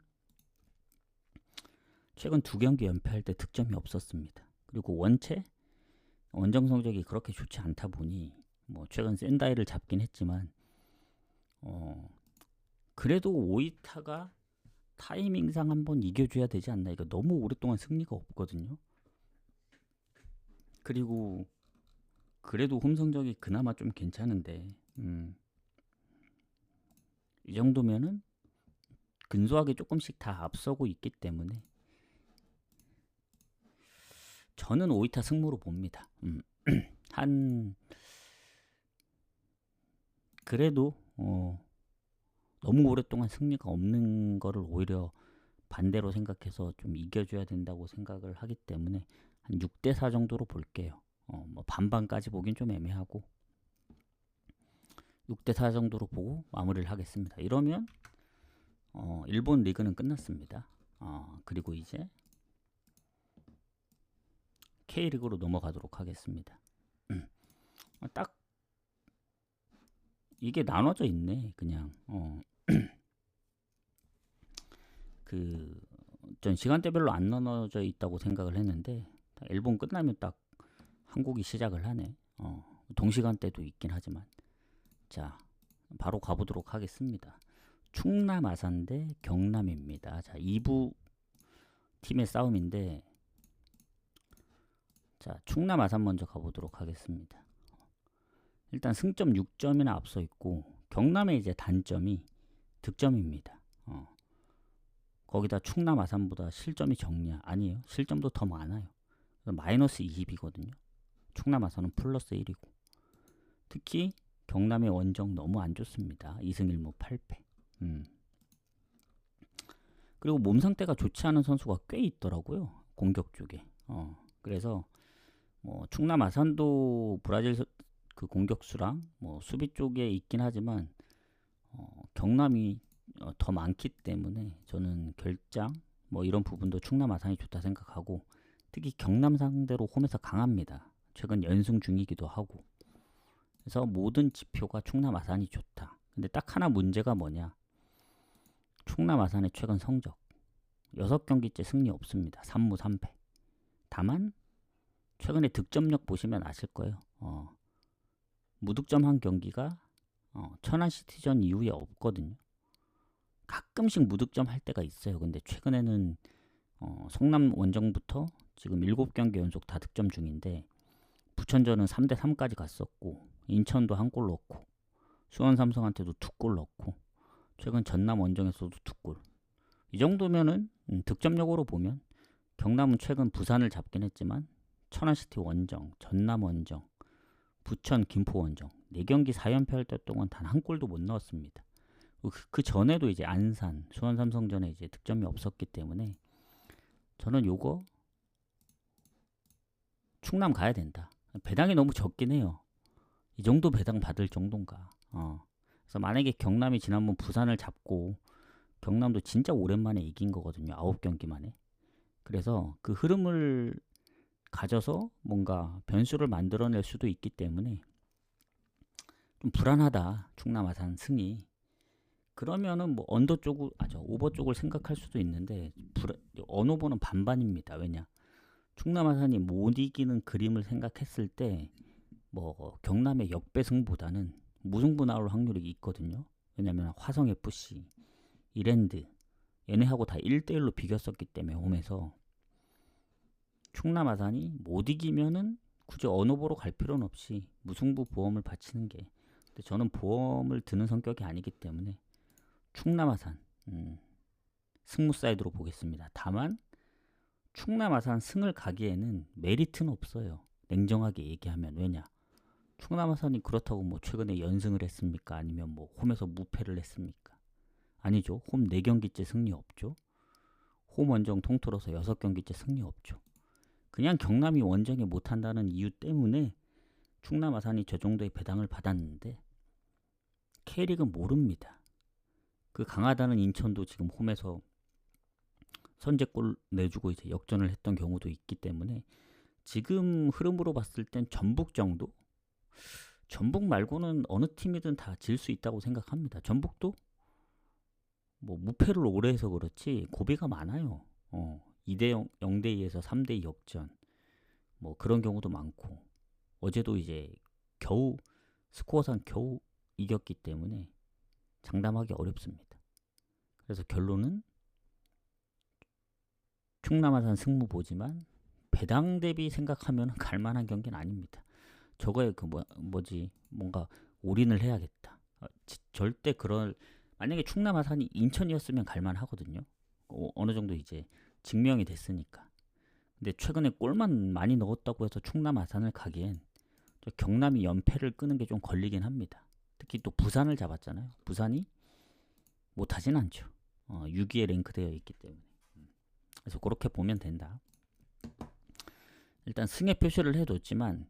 최근 2경기 연패할 때 득점이 없었습니다. 그리고 원정 성적이 그렇게 좋지 않다 보니 뭐 최근 센다이를 잡긴 했지만 그래도 오이타가 타이밍상 한번 이겨줘야 되지 않나. 이거 너무 오랫동안 승리가 없거든요. 그리고 그래도 홈 성적이 그나마 좀 괜찮은데 이 정도면은 근소하게 조금씩 다 앞서고 있기 때문에 저는 오이타 승무로 봅니다. 그래도 너무 오랫동안 승리가 없는 거를 오히려 반대로 생각해서 좀 이겨줘야 된다고 생각을 하기 때문에 한 6대4 정도로 볼게요. 뭐 반반까지 보긴 좀 애매하고 6대4 정도로 보고 마무리를 하겠습니다. 이러면 일본 리그는 끝났습니다. 그리고 이제 K리그로 넘어가도록 하겠습니다. 딱 이게 나눠져 있네. 그냥 전 시간대별로 안 나눠져 있다고 생각을 했는데 일본 끝나면 딱 한국이 시작을 하네. 동시간대도 있긴 하지만 자 바로 가보도록 하겠습니다. 충남 아산 대 경남입니다. 자 2부 팀의 싸움인데 자 충남 아산 먼저 가보도록 하겠습니다. 일단 승점 6점이나 앞서 있고 경남의 이제 단점이 득점입니다. 거기다 충남 아산보다 실점이 적냐? 아니에요. 실점도 더 많아요. 마이너스 20이거든요. 충남 아산은 플러스 1이고 특히 경남의 원정 너무 안 좋습니다. 2승 1무 8패. 그리고 몸 상태가 좋지 않은 선수가 꽤 있더라고요. 공격 쪽에. 그래서 뭐 충남 아산도 브라질 그 공격수랑 뭐 수비 쪽에 있긴 하지만 경남이 더 많기 때문에 저는 결장 뭐 이런 부분도 충남 아산이 좋다 생각하고 특히 경남 상대로 홈에서 강합니다. 최근 연승 중이기도 하고 그래서 모든 지표가 충남 아산이 좋다. 근데 딱 하나 문제가 뭐냐, 충남 아산의 최근 성적 6경기째 승리 없습니다. 3무 3패. 다만 최근에 득점력 보시면 아실 거예요. 무득점 한 경기가 천안 시티전 이후에 없거든요. 가끔씩 무득점 할 때가 있어요. 근데 최근에는 성남 원정부터 지금 7경기 연속 다 득점 중인데 부천전은 3대3까지 갔었고 인천도 한 골 넣고 수원 삼성한테도 2골 넣고 최근 전남 원정에서도 2골. 이 정도면은 득점력으로 보면 경남은 최근 부산을 잡긴 했지만 천안시티 원정, 전남 원정, 부천, 김포 원정 4경기 4연패 할 때 동안 단 한 골도 못 넣었습니다. 그 전에도 이제 안산, 수원 삼성전에 이제 득점이 없었기 때문에 저는 요거 충남 가야 된다. 배당이 너무 적긴 해요. 이 정도 배당 받을 정도인가. 그래서 만약에 경남이 지난번 부산을 잡고 경남도 진짜 오랜만에 이긴 거거든요. 9경기 만에. 그래서 그 흐름을 가져서 뭔가 변수를 만들어낼 수도 있기 때문에 좀 불안하다. 충남 아산 승이. 그러면은 뭐 언더 쪽을 오버 쪽을 생각할 수도 있는데 언오버는 반반입니다. 왜냐? 충남 아산이 못 이기는 그림을 생각했을 때 뭐 경남의 역배승보다는 무승부 나올 확률이 있거든요. 왜냐면 화성 FC, 이랜드 얘네하고 다 1대1로 비겼었기 때문에 홈에서 충남 아산이 못 이기면은 굳이 언오버로 갈 필요는 없이 무승부 보험을 바치는 게, 근데 저는 보험을 드는 성격이 아니기 때문에 충남 아산 승무 사이드로 보겠습니다. 다만 충남 아산 승을 가기에는 메리트는 없어요. 냉정하게 얘기하면. 왜냐? 충남 아산이 그렇다고 뭐 최근에 연승을 했습니까? 아니면 뭐 홈에서 무패를 했습니까? 아니죠. 홈 4경기째 승리 없죠. 홈 원정 통틀어서 6경기째 승리 없죠. 그냥 경남이 원정에 못한다는 이유 때문에 충남 아산이 저 정도의 배당을 받았는데 K리그는 모릅니다. 그 강하다는 인천도 지금 홈에서 선제골 내주고 이제 역전을 했던 경우도 있기 때문에 지금 흐름으로 봤을 땐 전북 정도? 전북 말고는 어느 팀이든 다 질 수 있다고 생각합니다. 전북도 뭐 무패를 오래 해서 그렇지 고비가 많아요. 2대0, 0대2에서 3대2 역전 뭐 그런 경우도 많고, 어제도 이제 겨우 스코어상 겨우 이겼기 때문에 장담하기 어렵습니다. 그래서 결론은 충남 아산 승무 보지만 배당 대비 생각하면 갈만한 경기는 아닙니다. 저거에 그 뭔가 올인을 해야겠다. 절대 만약에 충남 아산이 인천이었으면 갈만하거든요. 어느 정도 이제 증명이 됐으니까. 근데 최근에 골만 많이 넣었다고 해서 충남 아산을 가기엔 저 경남이 연패를 끄는 게 좀 걸리긴 합니다. 특히 또 부산을 잡았잖아요. 부산이 못하진 않죠. 6위에 랭크되어 있기 때문에. 그래서 그렇게 보면 된다. 일단 승의 표시를 해뒀지만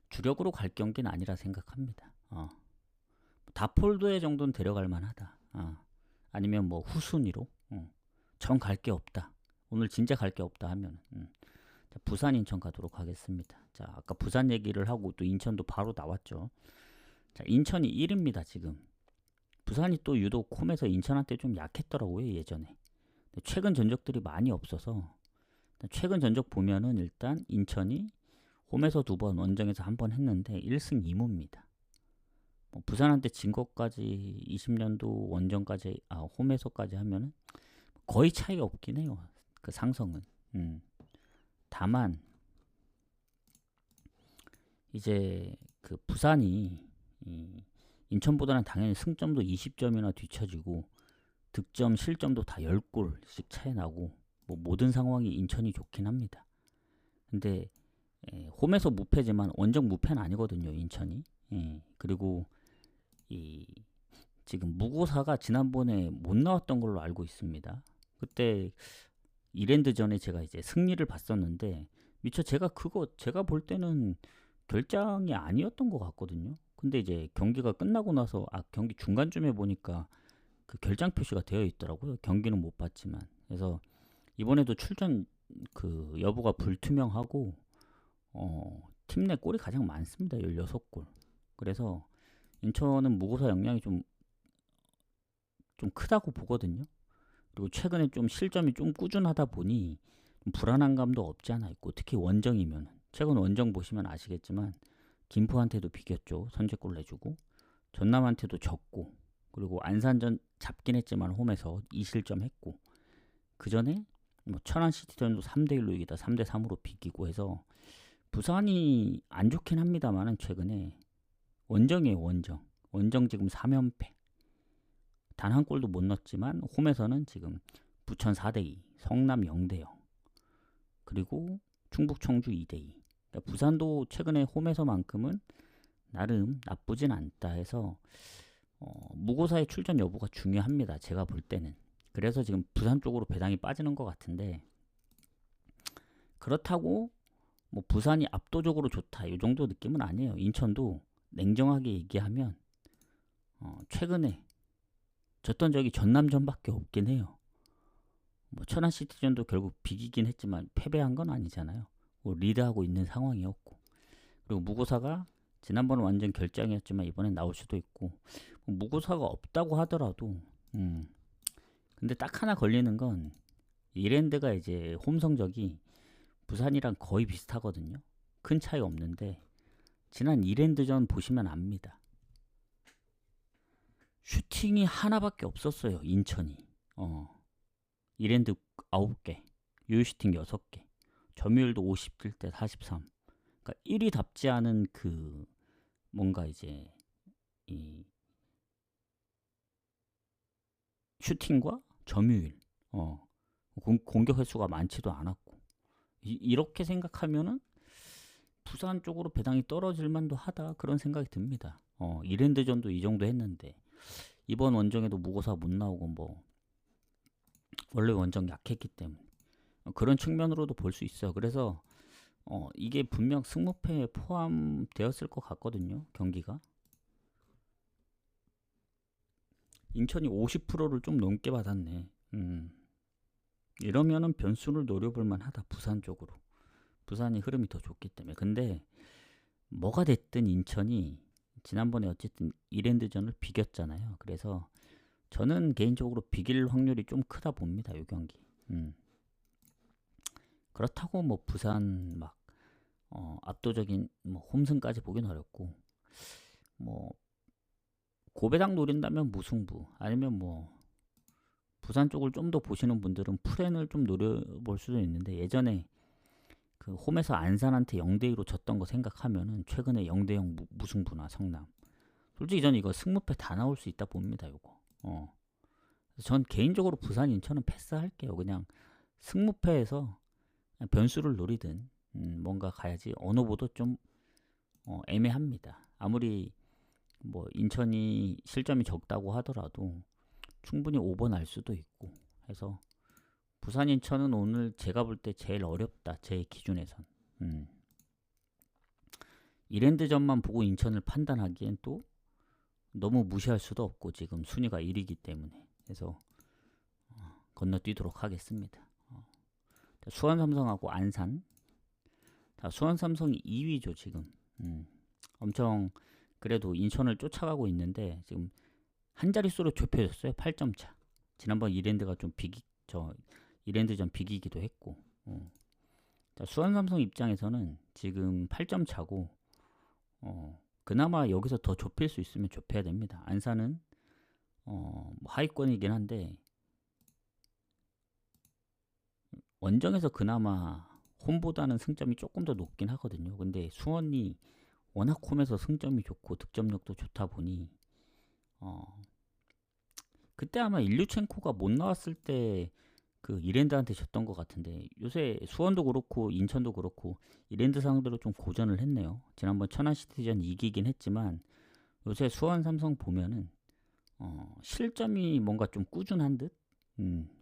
주력으로 갈 경기는 아니라 생각합니다. 다폴도의 정도는 데려갈 만하다. 아니면 뭐 후순위로 정 갈 게 없다. 오늘 진짜 갈 게 없다 하면 자, 부산 인천 가도록 하겠습니다. 자, 아까 부산 얘기를 하고 또 인천도 바로 나왔죠. 자, 인천이 1위입니다. 지금 부산이 또 유독 홈에서 인천한테 좀 약했더라고요. 예전에. 최근 전적들이 많이 없어서 최근 전적 보면은 일단 인천이 홈에서 2번, 원정에서 1번 했는데 1승 2무입니다. 뭐 부산한테 진 것까지 20년도 원정까지 홈에서까지 하면은 거의 차이가 없긴 해요. 그 상성은. 다만 이제 그 부산이 인천보다는 당연히 승점도 20점이나 뒤처지고 득점, 실점도 다 10골씩 차이 나고 뭐 모든 상황이 인천이 좋긴 합니다. 근데 홈에서 무패지만 원정 무패는 아니거든요, 인천이. 그리고 지금 무고사가 지난번에 못 나왔던 걸로 알고 있습니다. 그때 이랜드전에 제가 이제 승리를 봤었는데 미처 제가 볼 때는 결장이 아니었던 것 같거든요. 근데 이제 경기가 끝나고 나서 경기 중간쯤에 보니까 그 결장 표시가 되어 있더라고요. 경기는 못 봤지만. 그래서 이번에도 출전 그 여부가 불투명하고 팀 내 골이 가장 많습니다. 16골. 그래서 인천은 무고사 역량이 좀 크다고 보거든요. 그리고 최근에 좀 실점이 좀 꾸준하다 보니 좀 불안한 감도 없지 않아 있고, 특히 원정이면 최근 원정 보시면 아시겠지만 김포한테도 비겼죠. 선제골 내주고 전남한테도 졌고, 그리고 안산전 잡긴 했지만 홈에서 2실점 했고, 그 전에 뭐 천안 시티전도 3대1로 이기다 3대3으로 비기고 해서 부산이 안 좋긴 합니다만은 최근에 원정이에요. 원정 지금 3연패. 단 한 골도 못 넣었지만 홈에서는 지금 부천 4대2, 성남 0대0, 그리고 충북 청주 2대2. 그러니까 부산도 최근에 홈에서만큼은 나름 나쁘진 않다 해서 무고사의 출전 여부가 중요합니다. 제가 볼 때는. 그래서 지금 부산 쪽으로 배당이 빠지는 것 같은데, 그렇다고 뭐 부산이 압도적으로 좋다 이 정도 느낌은 아니에요. 인천도 냉정하게 얘기하면 최근에 졌던 적이 전남전밖에 없긴 해요. 뭐 천안 시티전도 결국 비기긴 했지만 패배한 건 아니잖아요. 뭐 리드하고 있는 상황이었고, 그리고 무고사가 지난번은 완전 결장이었지만 이번엔 나올 수도 있고, 뭐 무고사가 없다고 하더라도 근데 딱 하나 걸리는 건 이랜드가 이제 홈 성적이 부산이랑 거의 비슷하거든요. 큰 차이 없는데 지난 이랜드전 보시면 압니다. 슈팅이 하나밖에 없었어요. 인천이. 이랜드 9개, 유효슈팅 6개, 점유율도 57대 43. 그러니까 1위답지 않은 그 뭔가 이제 이 슈팅과 점유율, 공격 횟수가 많지도 않았고, 이렇게 생각하면은 부산 쪽으로 배당이 떨어질 만도 하다 그런 생각이 듭니다. 이랜드전도 이 정도 했는데 이번 원정에도 무고사 못 나오고 뭐 원래 원정 약했기 때문에 그런 측면으로도 볼 수 있어요. 그래서 이게 분명 승무패에 포함되었을 것 같거든요. 경기가 인천이 50%를 좀 넘게 받았네. 이러면은 변수를 노려볼 만하다. 부산 쪽으로. 부산이 흐름이 더 좋기 때문에. 근데 뭐가 됐든 인천이 지난번에 어쨌든 이랜드전을 비겼잖아요. 그래서 저는 개인적으로 비길 확률이 좀 크다 봅니다. 이 경기. 그렇다고 뭐 부산 막 압도적인 뭐 홈승까지 보긴 어렵고, 뭐 고배당 노린다면 무승부, 아니면 뭐 부산 쪽을 좀 더 보시는 분들은 프렌을 좀 노려볼 수도 있는데, 예전에 그 홈에서 안산한테 0대2로 졌던 거 생각하면은 최근에 0대0 무승부나 성남, 솔직히 저는 이거 승무패 다 나올 수 있다 봅니다. 요거. 전 개인적으로 부산 인천은 패스할게요. 그냥 승무패에서 변수를 노리든 뭔가 가야지. 어느 보도 좀 애매합니다. 아무리 뭐 인천이 실점이 적다고 하더라도 충분히 5번 할 수도 있고 해서 부산 인천은 오늘 제가 볼 때 제일 어렵다. 제 기준에선. 이랜드전만 보고 인천을 판단하기엔 또 너무 무시할 수도 없고 지금 순위가 1위기 때문에. 그래서 건너뛰도록 하겠습니다. 수원 삼성하고 안산. 수원 삼성이 2위죠 지금. 엄청 그래도 인천을 쫓아가고 있는데 지금 한 자릿수로 좁혀졌어요. 8점 차. 지난번 이랜드가 좀 이랜드전 비기기도 했고. 수원 삼성 입장에서는 지금 8점 차고, 그나마 여기서 더 좁힐 수 있으면 좁혀야 됩니다. 안산은 하위권이긴 한데 원정에서 그나마 홈보다는 승점이 조금 더 높긴 하거든요. 근데 수원이 워낙 홈에서 승점이 좋고 득점력도 좋다 보니 그때 아마 일류첸코가 못 나왔을 때 그 이랜드한테 졌던 것 같은데, 요새 수원도 그렇고 인천도 그렇고 이랜드 상대로 좀 고전을 했네요. 지난번 천안 시티전 이기긴 했지만 요새 수원 삼성 보면은 실점이 뭔가 좀 꾸준한 듯.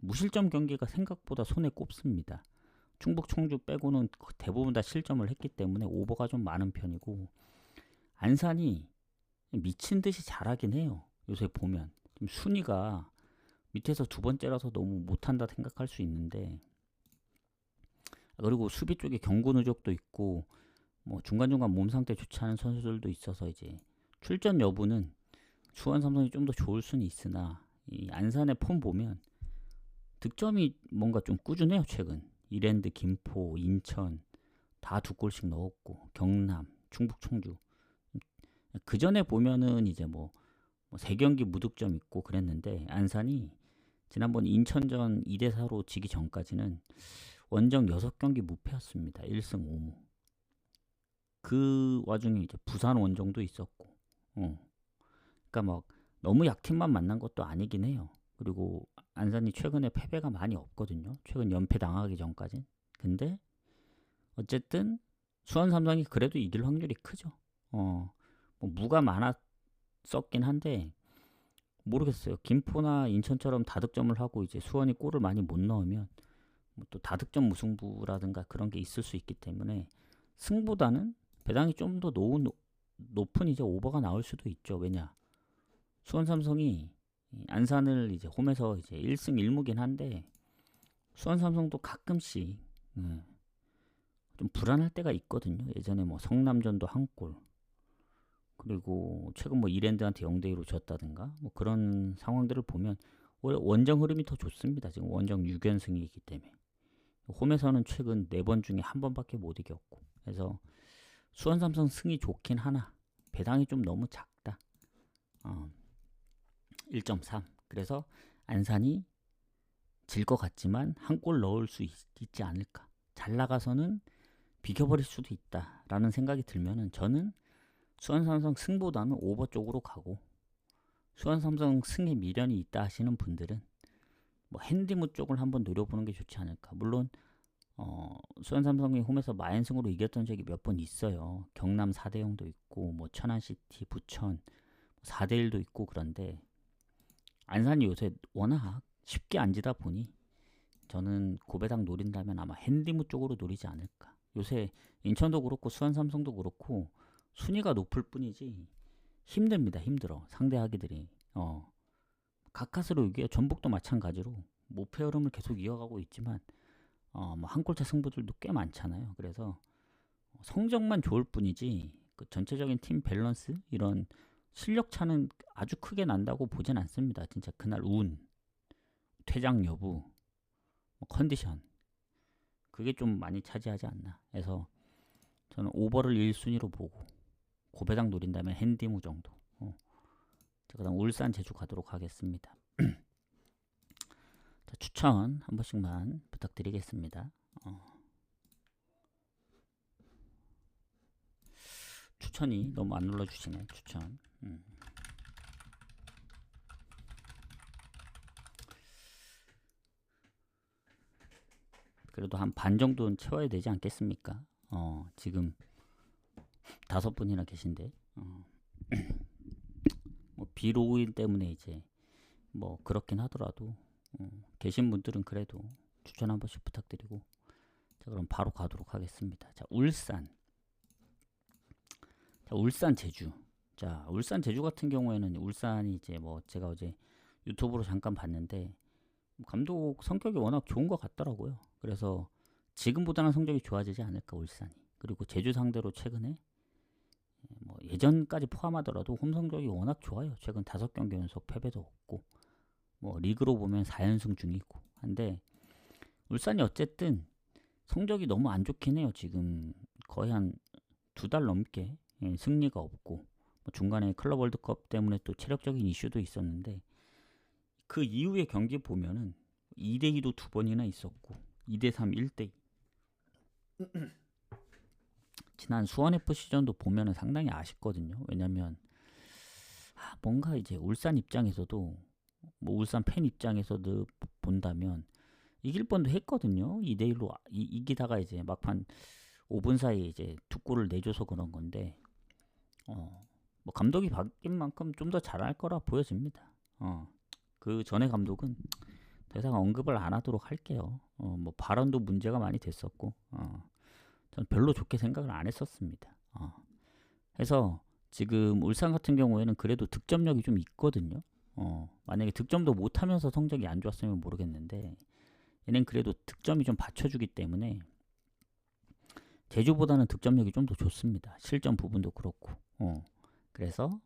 무실점 경기가 생각보다 손에 꼽습니다. 충북 청주 빼고는 대부분 다 실점을 했기 때문에 오버가 좀 많은 편이고, 안산이 미친 듯이 잘하긴 해요. 요새 보면 좀 순위가 밑에서 두 번째라서 너무 못한다 생각할 수 있는데, 그리고 수비 쪽에 경고 누적도 있고 뭐 중간중간 몸 상태 좋지 않은 선수들도 있어서 이제 출전 여부는 수원 삼성이 좀 더 좋을 수는 있으나, 이 안산의 폼 보면 득점이 뭔가 좀 꾸준해요. 최근 이랜드, 김포, 인천 다 2골씩 넣었고, 경남, 충북, 청주. 그 전에 보면은 이제 뭐 3경기 무득점 있고 그랬는데, 안산이 지난번 인천전 2대4로 지기 전까지는 원정 6경기 무패였습니다. 1승 5무. 그 와중에 이제 부산 원정도 있었고, 그러니까 막 너무 약팀만 만난 것도 아니긴 해요. 그리고 안산이 최근에 패배가 많이 없거든요. 최근 연패 당하기 전까진. 근데 어쨌든 수원 삼성이 그래도 이길 확률이 크죠. 뭐 무가 많았었긴 한데 모르겠어요. 김포나 인천처럼 다득점을 하고 이제 수원이 골을 많이 못 넣으면 뭐또 다득점 무승부라든가 그런 게 있을 수 있기 때문에 승보다는 배당이 좀 더 높은 이제 오버가 나올 수도 있죠. 왜냐? 수원 삼성이 안산을 이제 홈에서 이제 1승 1무긴 한데 수원 삼성도 가끔씩 좀 불안할 때가 있거든요. 예전에 뭐 성남전도 한 골, 그리고 최근 뭐 이랜드한테 0대2로 졌다든가 뭐 그런 상황들을 보면 원정 흐름이 더 좋습니다. 지금 원정 6연승이기 때문에 홈에서는 최근 4번 중에 한 번밖에 못 이겼고, 그래서 수원 삼성 승이 좋긴 하나 배당이 좀 너무 작다. 1.3. 그래서 안산이 질 것 같지만 한 골 넣을 수 있지 않을까. 잘 나가서는 비켜버릴 수도 있다라는 생각이 들면은 저는 수원 삼성 승보다는 오버 쪽으로 가고, 수원 삼성 승에 미련이 있다 하시는 분들은 뭐 핸디무 쪽을 한번 노려보는 게 좋지 않을까. 물론 수원 삼성이 홈에서 마연승으로 이겼던 적이 몇 번 있어요. 경남 4대0도 있고 뭐 천안시티, 부천 4대1도 있고. 그런데 안산이 요새 워낙 쉽게 안 지다 보니 저는 고배당 노린다면 아마 핸디무 쪽으로 노리지 않을까. 요새 인천도 그렇고 수원 삼성도 그렇고 순위가 높을 뿐이지 힘듭니다. 힘들어. 상대하기들이. 가까스로 이게 전북도 마찬가지로 무패 흐름을 계속 이어가고 있지만 뭐 한 골차 승부들도 꽤 많잖아요. 그래서 성적만 좋을 뿐이지 그 전체적인 팀 밸런스, 이런 실력 차는 아주 크게 난다고 보진 않습니다. 진짜 그날 운, 퇴장 여부, 뭐 컨디션, 그게 좀 많이 차지하지 않나. 그래서 저는 오버를 1순위로 보고 고배당 노린다면 핸디무 정도. 자, 그다음 울산 제주 가도록 하겠습니다. 자, 추천 한 번씩만 부탁드리겠습니다. 추천이 너무 안 눌러주시네. 추천. 그래도 한 반 정도는 채워야 되지 않겠습니까? 지금 5분이나 계신데 뭐 비로그인 때문에 이제 뭐 그렇긴 하더라도 계신 분들은 그래도 추천 한 번씩 부탁드리고. 자, 그럼 바로 가도록 하겠습니다. 자, 울산. 자, 울산 제주. 자, 울산 제주 같은 경우에는 울산이 이제 뭐 제가 어제 유튜브로 잠깐 봤는데 감독 성격이 워낙 좋은 것 같더라고요. 그래서 지금보다는 성적이 좋아지지 않을까 울산이. 그리고 제주 상대로 최근에 뭐 예전까지 포함하더라도 홈 성적이 워낙 좋아요. 최근 5경기 연속 패배도 없고 뭐 리그로 보면 4연승 중이고 한데 울산이 어쨌든 성적이 너무 안 좋긴 해요. 지금 거의 한 2달 넘게 승리가 없고 뭐 중간에 클럽 월드컵 때문에 또 체력적인 이슈도 있었는데 그 이후의 경기 보면은 2대2도 2번이나 있었고 2대3, 1대2. 지난 수원FC전도 보면은 상당히 아쉽거든요. 왜냐면 뭔가 이제 울산 입장에서도 뭐 울산 팬 입장에서도 본다면 이길 뻔도 했거든요. 2대1로 이기다가 이제 막판 5분 사이에 이제 2골을 내줘서 그런 건데 뭐 감독이 바뀐 만큼 좀 더 잘할 거라 보여집니다. 그 전에 감독은 더 이상 언급을 안 하도록 할게요. 뭐 발언도 문제가 많이 됐었고 전 별로 좋게 생각을 안 했었습니다. 그래서 지금 울산 같은 경우에는 그래도 득점력이 좀 있거든요. 만약에 득점도 못하면서 성적이 안 좋았으면 모르겠는데 얘는 그래도 득점이 좀 받쳐주기 때문에 제주보다는 득점력이 좀 더 좋습니다. 실점 부분도 그렇고. 그래서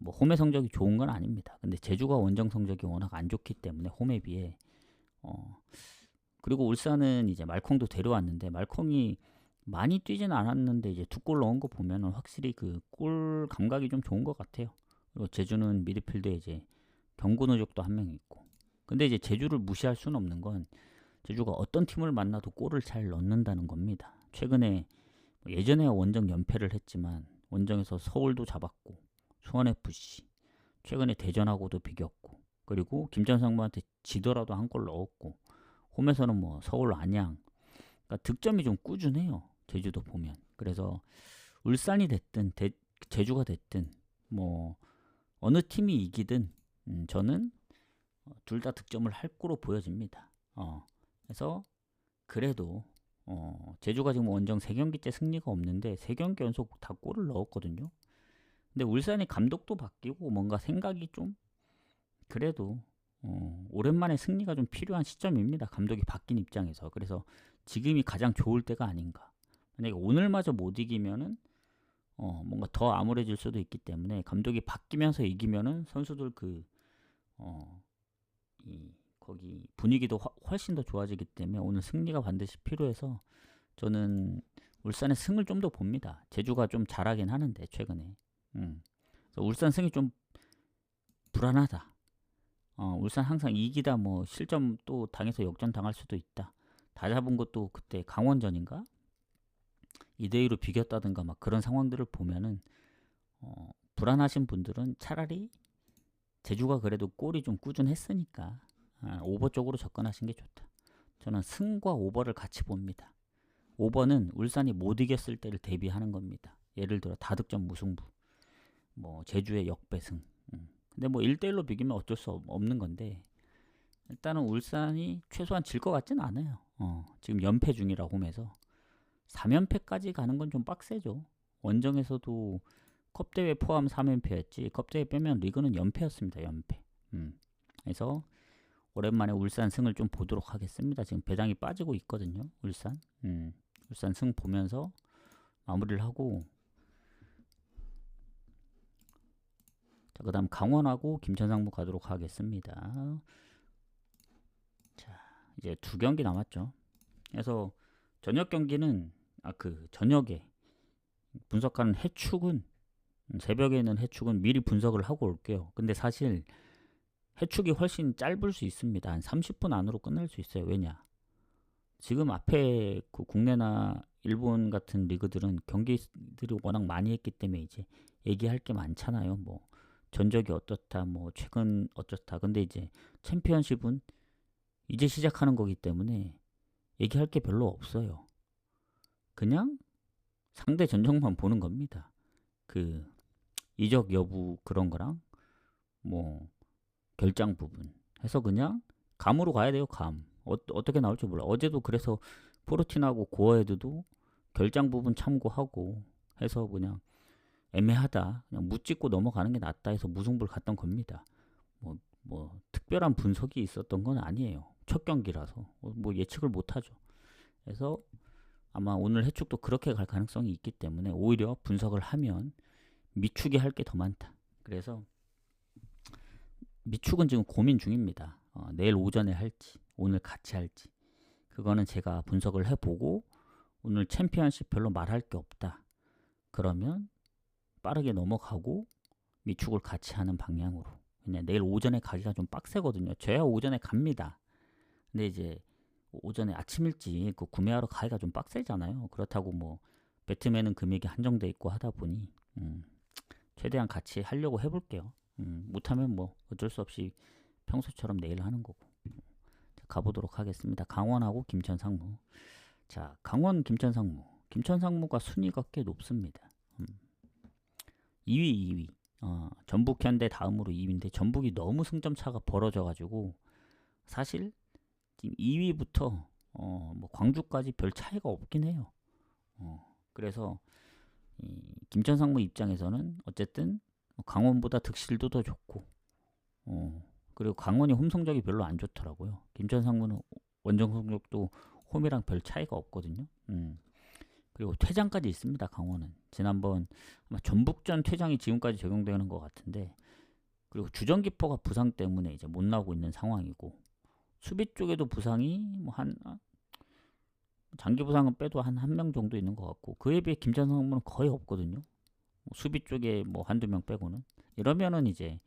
뭐 홈의 성적이 좋은 건 아닙니다. 근데 제주가 원정 성적이 워낙 안 좋기 때문에 홈에 비해 그리고 울산은 이제 말콩도 데려왔는데 말콩이 많이 뛰진 않았는데 이제 2골 넣은 거 보면은 확실히 그 골 감각이 좀 좋은 것 같아요. 그리고 제주는 미드필드에 이제 경고 누적도 한 명 있고. 근데 이제 제주를 무시할 수는 없는 건 제주가 어떤 팀을 만나도 골을 잘 넣는다는 겁니다. 최근에 예전에 원정 연패를 했지만 원정에서 서울도 잡았고 수원FC, 최근에 대전하고도 비겼고, 그리고 김전상무한테 지더라도 한 골 넣었고, 홈에서는 뭐 서울 안양, 그러니까 득점이 좀 꾸준해요. 제주도 보면. 그래서 울산이 됐든 제주가 됐든 뭐 어느 팀이 이기든 저는 둘 다 득점을 할 거로 보여집니다. 그래서 그래도 제주가 지금 원정 3경기째 승리가 없는데 3경기 연속 다 골을 넣었거든요. 근데 울산이 감독도 바뀌고 뭔가 생각이 좀 그래도 오랜만에 승리가 좀 필요한 시점입니다. 감독이 바뀐 입장에서. 그래서 지금이 가장 좋을 때가 아닌가. 만약에 오늘마저 못 이기면은 뭔가 더 암울해질 수도 있기 때문에 감독이 바뀌면서 이기면은 선수들 거기 분위기도 훨씬 더 좋아지기 때문에 오늘 승리가 반드시 필요해서 저는 울산의 승을 좀 더 봅니다. 제주가 좀 잘하긴 하는데 최근에. 울산 승이 좀 불안하다. 울산 항상 이기다 뭐 실점 또 당해서 역전 당할 수도 있다. 다 잡은 것도 그때 강원전인가 2대2로 비겼다든가 막 그런 상황들을 보면은 불안하신 분들은 차라리 제주가 그래도 골이 좀 꾸준했으니까 오버 쪽으로 접근하신 게 좋다. 저는 승과 오버를 같이 봅니다. 오버는 울산이 못 이겼을 때를 대비하는 겁니다. 예를 들어 다득점 무승부, 뭐 제주의 역배승. 근데 뭐 1대1로 비기면 어쩔 수 없는 건데 일단은 울산이 최소한 질 것 같진 않아요. 지금 연패 중이라 홈에서 3연패까지 가는 건 좀 빡세죠. 원정에서도 컵대회 포함 3연패였지 컵대회 빼면 리그는 연패였습니다. 연패. 그래서 오랜만에 울산 승을 좀 보도록 하겠습니다. 지금 배당이 빠지고 있거든요. 울산. 울산 승 보면서 마무리를 하고 자, 그 다음 강원하고 김천상무 가도록 하겠습니다. 자, 이제 2경기 남았죠. 그래서 저녁 경기는 저녁에 분석하는 해축은 새벽에 있는 해축은 미리 분석을 하고 올게요. 근데 사실 해축이 훨씬 짧을 수 있습니다. 한 30분 안으로 끝날 수 있어요. 왜냐? 지금 앞에 국내나 일본 같은 리그들은 경기들이 워낙 많이 했기 때문에 이제 얘기할 게 많잖아요. 뭐 전적이 어떻다, 뭐 최근 어쩌다. 근데 이제 챔피언십은 이제 시작하는 거기 때문에 얘기할 게 별로 없어요. 그냥 상대 전적만 보는 겁니다. 이적 여부 그런 거랑 뭐 결장 부분 해서 그냥 감으로 가야 돼요. 감. 어떻게 나올지 몰라. 어제도 그래서 포르티나고 고어헤드도 결장 부분 참고하고 해서 그냥 애매하다. 그냥 묻짚고 넘어가는 게 낫다 해서 무승부를 갔던 겁니다. 뭐 특별한 분석이 있었던 건 아니에요. 첫 경기라서 뭐 예측을 못하죠. 그래서 아마 오늘 해축도 그렇게 갈 가능성이 있기 때문에 오히려 분석을 하면 미축이 할 게 더 많다. 그래서 미축은 지금 고민 중입니다. 내일 오전에 할지 오늘 같이 할지 그거는 제가 분석을 해보고 오늘 챔피언십 별로 말할 게 없다. 그러면 빠르게 넘어가고 미축을 같이 하는 방향으로. 왜냐 내일 오전에 가기가 좀 빡세거든요. 저야 오전에 갑니다. 근데 이제 오전에 아침 일찍 구매하러 가기가 좀 빡세잖아요. 그렇다고 뭐 배트맨은 금액이 한정돼 있고 하다 보니 최대한 같이 하려고 해볼게요. 못하면 뭐 어쩔 수 없이 평소처럼 내일 하는 거고. 자, 가보도록 하겠습니다. 강원하고 김천상무. 자, 강원 김천상무. 김천상무가 순위가 꽤 높습니다. 2위. 전북 현대 다음으로 2위인데 전북이 너무 승점 차가 벌어져가지고 사실 지금 2위부터 뭐 광주까지 별 차이가 없긴 해요. 그래서 김천상무 입장에서는 어쨌든 강원보다 득실도 더 좋고 그리고 강원이 홈 성적이 별로 안 좋더라고요. 김천상무는 원정 성적도 홈이랑 별 차이가 없거든요. 그리고 퇴장까지 있습니다. 강원은 지난번 아마 전북전 퇴장이 지금까지 적용되는 것 같은데 그리고 주전기퍼가 부상 때문에 이제 못 나오고 있는 상황이고 수비 쪽에도 부상이 뭐 장기 부상은 빼도 한 명 정도 있는 것 같고 그에 비해 김천상무는 거의 없거든요. 수비 쪽에 뭐 한두 명 빼고는 이러면은 이제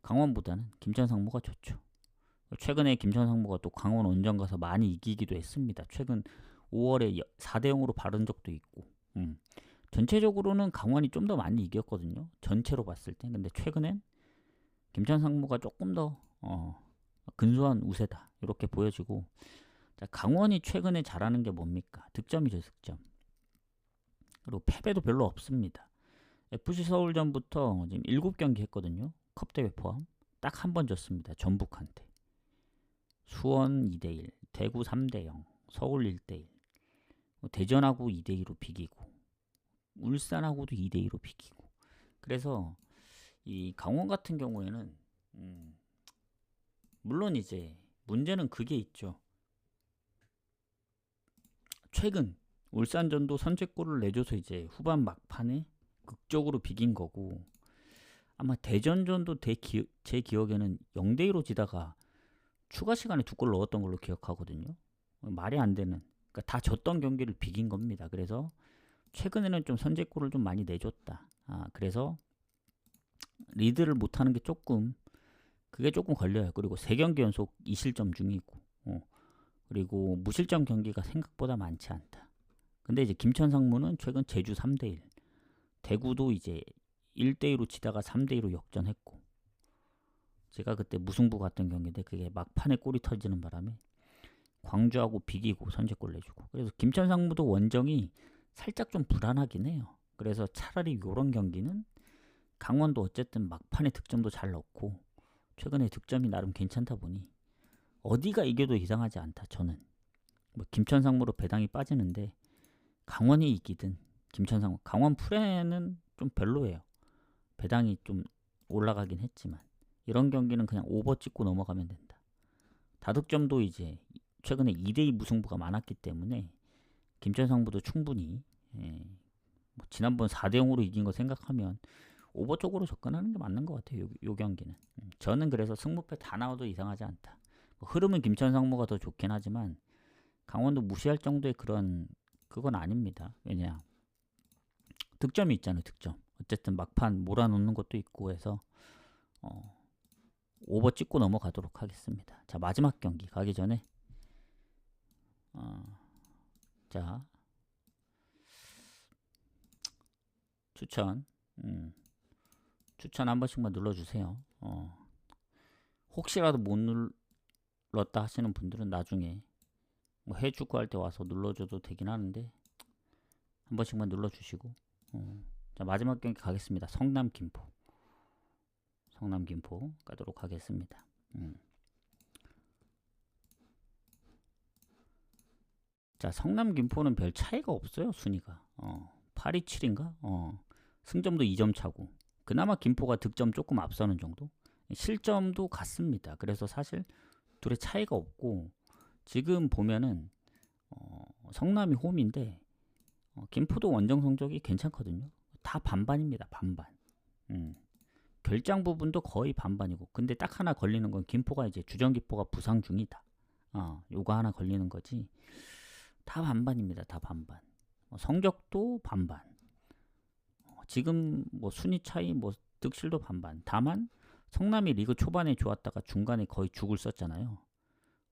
강원보다는 김천상무가 좋죠. 최근에 김천상무가 또 강원 원정 가서 많이 이기기도 했습니다. 최근 5월에 4대0으로 바른 적도 있고 전체적으로는 강원이 좀 더 많이 이겼거든요. 전체로 봤을 때. 근데 최근엔 김천상무가 조금 더 근소한 우세다 이렇게 보여지고 자, 강원이 최근에 잘하는 게 뭡니까? 득점이죠. 득점. 그리고 패배도 별로 없습니다. FC 서울전부터 지금 7경기 했거든요. 컵대회 포함. 딱 한 번 졌습니다. 전북한테. 수원 2대1, 대구 3대0, 서울 1대1, 대전하고 2대2로 비기고, 울산하고도 2대2로 비기고. 그래서 이 강원 같은 경우에는 물론 이제 문제는 그게 있죠. 최근 울산전도 선제골을 내줘서 이제 후반 막판에 극적으로 비긴 거고, 아마 대전전도 제 기억에는 0대2로 지다가 추가 시간에 2골 넣었던 걸로 기억하거든요. 말이 안 되는, 그러니까 다 졌던 경기를 비긴 겁니다. 그래서 최근에는 좀 선제골을 좀 많이 내줬다. 그래서 리드를 못하는 게 그게 조금 걸려요. 그리고 3경기 연속 2실점 중이고, 그리고 무실점 경기가 생각보다 많지 않다. 근데 이제 김천 상무는 최근 제주 3대1, 대구도 이제 1대2로 지다가 3대2로 역전했고, 제가 그때 무승부 갔던 경기인데 그게 막판에 골이 터지는 바람에 광주하고 비기고 선제골 내주고. 그래서 김천 상무도 원정이 살짝 좀 불안하긴 해요. 그래서 차라리 요런 경기는 강원도 어쨌든 막판에 득점도 잘 넣고 최근에 득점이 나름 괜찮다 보니 어디가 이겨도 이상하지 않다. 저는 뭐 김천 상무로 배당이 빠지는데 강원이 이기든 김천 상무, 강원 프레는 좀 별로예요. 배당이 좀 올라가긴 했지만 이런 경기는 그냥 오버 찍고 넘어가면 된다. 다득점도 이제 최근에 2대2 무승부가 많았기 때문에 김천 상무도 충분히 뭐 지난번 4대0으로 이긴 거 생각하면 오버 쪽으로 접근하는 게 맞는 것 같아요. 요 경기는. 저는 그래서 승부패 다 나와도 이상하지 않다. 뭐 흐름은 김천 상무가 더 좋긴 하지만 강원도 무시할 정도의 그건 아닙니다. 왜냐, 득점이 있잖아요. 득점. 어쨌든 막판 몰아놓는 것도 있고 해서 오버 찍고 넘어가도록 하겠습니다. 자, 마지막 경기 가기 전에 자, 추천 한 번씩만 눌러주세요. 혹시라도 못 눌렀다 하시는 분들은 나중에 뭐 해축구 할 때 와서 눌러줘도 되긴 하는데 한 번씩만 눌러주시고. 자, 마지막 경기 가겠습니다. 성남 김포 가도록 하겠습니다. 자, 성남 김포는 별 차이가 없어요. 순위가 827인가? 승점도 2점 차고, 그나마 김포가 득점 조금 앞서는 정도? 실점도 같습니다. 그래서 사실 둘의 차이가 없고, 지금 보면은 성남이 홈인데 김포도 원정 성적이 괜찮거든요. 다 반반입니다. 반반. 결장 부분도 거의 반반이고, 근데 딱 하나 걸리는 건 김포가 이제 주전기포가 부상 중이다. 요거 하나 걸리는 거지. 다 반반입니다. 다 반반. 성적도 반반. 지금 뭐 순위 차이, 뭐 득실도 반반. 다만 성남이 리그 초반에 좋았다가 중간에 거의 죽을 썼잖아요.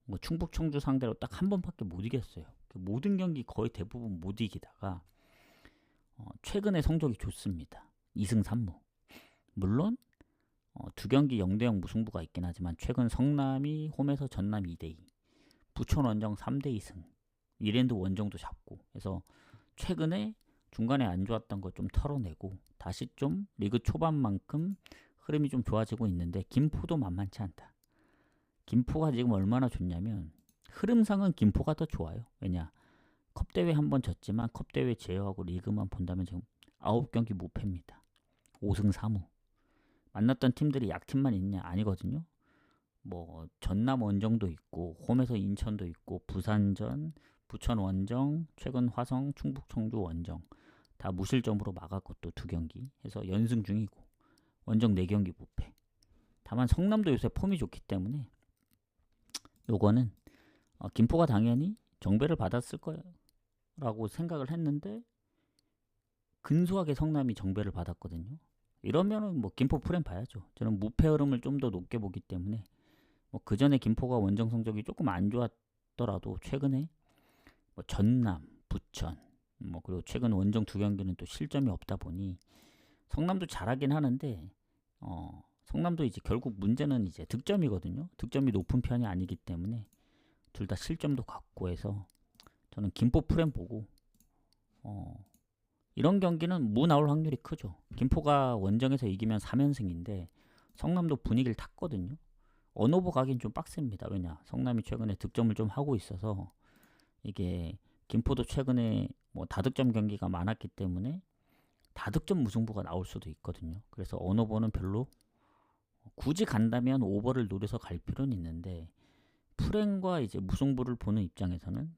뭐 충북 청주 상대로 딱 한 번밖에 못 이겼어요. 모든 경기 거의 대부분 못 이기다가 최근에 성적이 좋습니다. 2승 3무. 물론 두 경기 0대0 무승부가 있긴 하지만 최근 성남이 홈에서 전남 2대2, 부천 원정 3대2승, 이랜드 원정도 잡고 해서 최근에 중간에 안 좋았던 거 좀 털어내고 다시 좀 리그 초반만큼 흐름이 좀 좋아지고 있는데, 김포도 만만치 않다. 김포가 지금 얼마나 좋냐면 흐름상은 김포가 더 좋아요. 왜냐, 컵대회 한번 졌지만 컵대회 제외하고 리그만 본다면 지금 9경기 무패입니다. 5승 3무. 만났던 팀들이 약팀만 있냐? 아니거든요. 뭐 전남 원정도 있고 홈에서 인천도 있고 부산전, 부천 원정, 최근 화성, 충북 청주 원정 다 무실점으로 막았고 또 2경기 해서 연승 중이고 원정 4경기 무패. 다만 성남도 요새 폼이 좋기 때문에 요거는 김포가 당연히 정배를 받았을 거라고 생각을 했는데 근소하게 성남이 정배를 받았거든요. 이러면은 뭐 김포 프렘 봐야죠. 저는 무패 흐름을 좀 더 높게 보기 때문에 뭐 그 전에 김포가 원정 성적이 조금 안 좋았더라도 최근에 뭐 전남, 부천, 뭐 그리고 최근 원정 2경기는 또 실점이 없다 보니 성남도 잘하긴 하는데 성남도 이제 결국 문제는 이제 득점이거든요. 득점이 높은 편이 아니기 때문에 둘 다 실점도 같고 해서 저는 김포 프렘 보고 이런 경기는 무 나올 확률이 크죠. 김포가 원정에서 이기면 3연승인데 성남도 분위기를 탔거든요. 언오버 가긴 좀 빡셉니다. 왜냐, 성남이 최근에 득점을 좀 하고 있어서 이게 김포도 최근에 뭐 다득점 경기가 많았기 때문에 다득점 무승부가 나올 수도 있거든요. 그래서 언오버는 별로 굳이 간다면 오버를 노려서 갈 필요는 있는데 프랭과 이제 무승부를 보는 입장에서는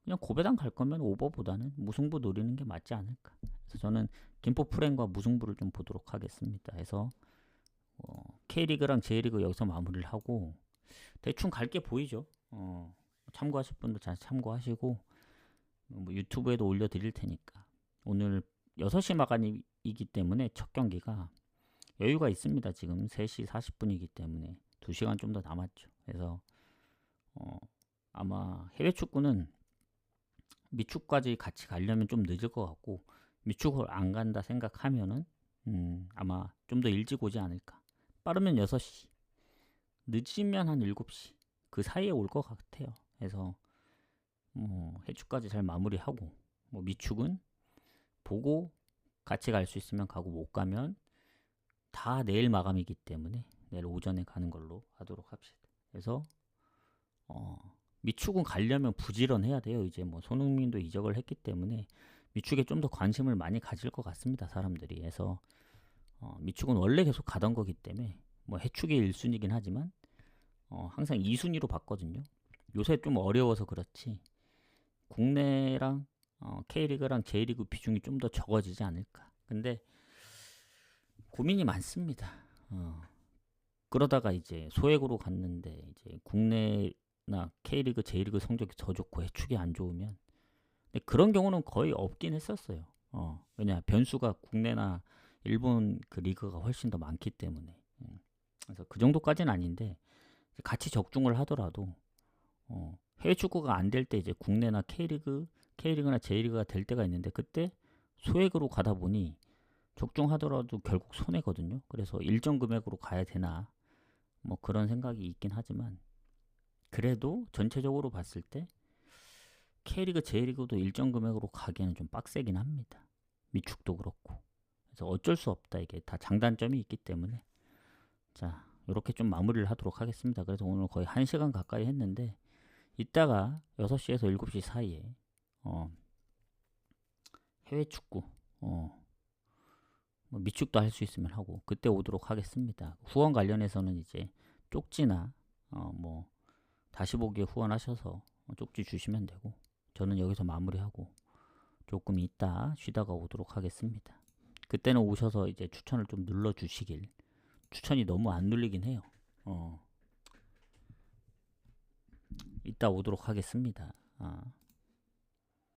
그냥 고배당 갈 거면 오버보다는 무승부 노리는 게 맞지 않을까. 그래서 저는 김포 프랭과 무승부를 좀 보도록 하겠습니다. 해서 K리그랑 J리그 여기서 마무리를 하고 대충 갈 게 보이죠. 참고하실 분들 잘 참고하시고 뭐 유튜브에도 올려드릴 테니까. 오늘 6시 마감이기 때문에 첫 경기가 여유가 있습니다. 지금 3시 40분이기 때문에 2시간 좀 더 남았죠. 그래서 아마 해외 축구는 미축까지 같이 가려면 좀 늦을 것 같고 미축을 안 간다 생각하면은 아마 좀 더 일찍 오지 않을까. 빠르면 6시, 늦으면 한 7시 그 사이에 올 것 같아요. 그래서 해축까지 잘 마무리하고 미축은 보고 같이 갈 수 있으면 가고 못 가면 다 내일 마감이기 때문에 내일 오전에 가는 걸로 하도록 합시다. 그래서 미축은 가려면 부지런해야 돼요. 이제 뭐 손흥민도 이적을 했기 때문에 미축에 좀 더 관심을 많이 가질 것 같습니다. 사람들이. 해서 미축은 원래 계속 가던 거기 때문에 뭐 해축이 1순위긴 하지만 항상 2순위로 봤거든요. 요새 좀 어려워서 그렇지 국내랑 K리그랑 J리그 비중이 좀 더 적어지지 않을까. 근데 고민이 많습니다. 그러다가 이제 소액으로 갔는데 이제 국내나 K리그, J리그 성적이 더 좋고 해축이 안 좋으면 근데 그런 경우는 거의 없긴 했었어요. 왜냐 변수가 국내나 일본 그 리그가 훨씬 더 많기 때문에. 그래서 그 정도까지는 아닌데 같이 적중을 하더라도 해외 축구가 안 될 때 이제 국내나 K리그나 J리그가 될 때가 있는데 그때 소액으로 가다 보니 적중하더라도 결국 손해거든요. 그래서 일정 금액으로 가야 되나 뭐 그런 생각이 있긴 하지만 그래도 전체적으로 봤을 때 K리그, J리그도 일정 금액으로 가기에는 좀 빡세긴 합니다. 미축도 그렇고. 그래서 어쩔 수 없다. 이게 다 장단점이 있기 때문에. 자, 이렇게 좀 마무리를 하도록 하겠습니다. 그래서 오늘 거의 1시간 가까이 했는데 이따가 6시에서 7시 사이에 해외 축구 뭐 미축도 할 수 있으면 하고 그때 오도록 하겠습니다. 후원 관련해서는 이제 쪽지나 뭐 다시 보기에 후원하셔서 쪽지 주시면 되고 저는 여기서 마무리하고 조금 있다 쉬다가 오도록 하겠습니다. 그때는 오셔서 이제 추천을 좀 눌러주시길. 추천이 너무 안 눌리긴 해요. 이따 오도록 하겠습니다.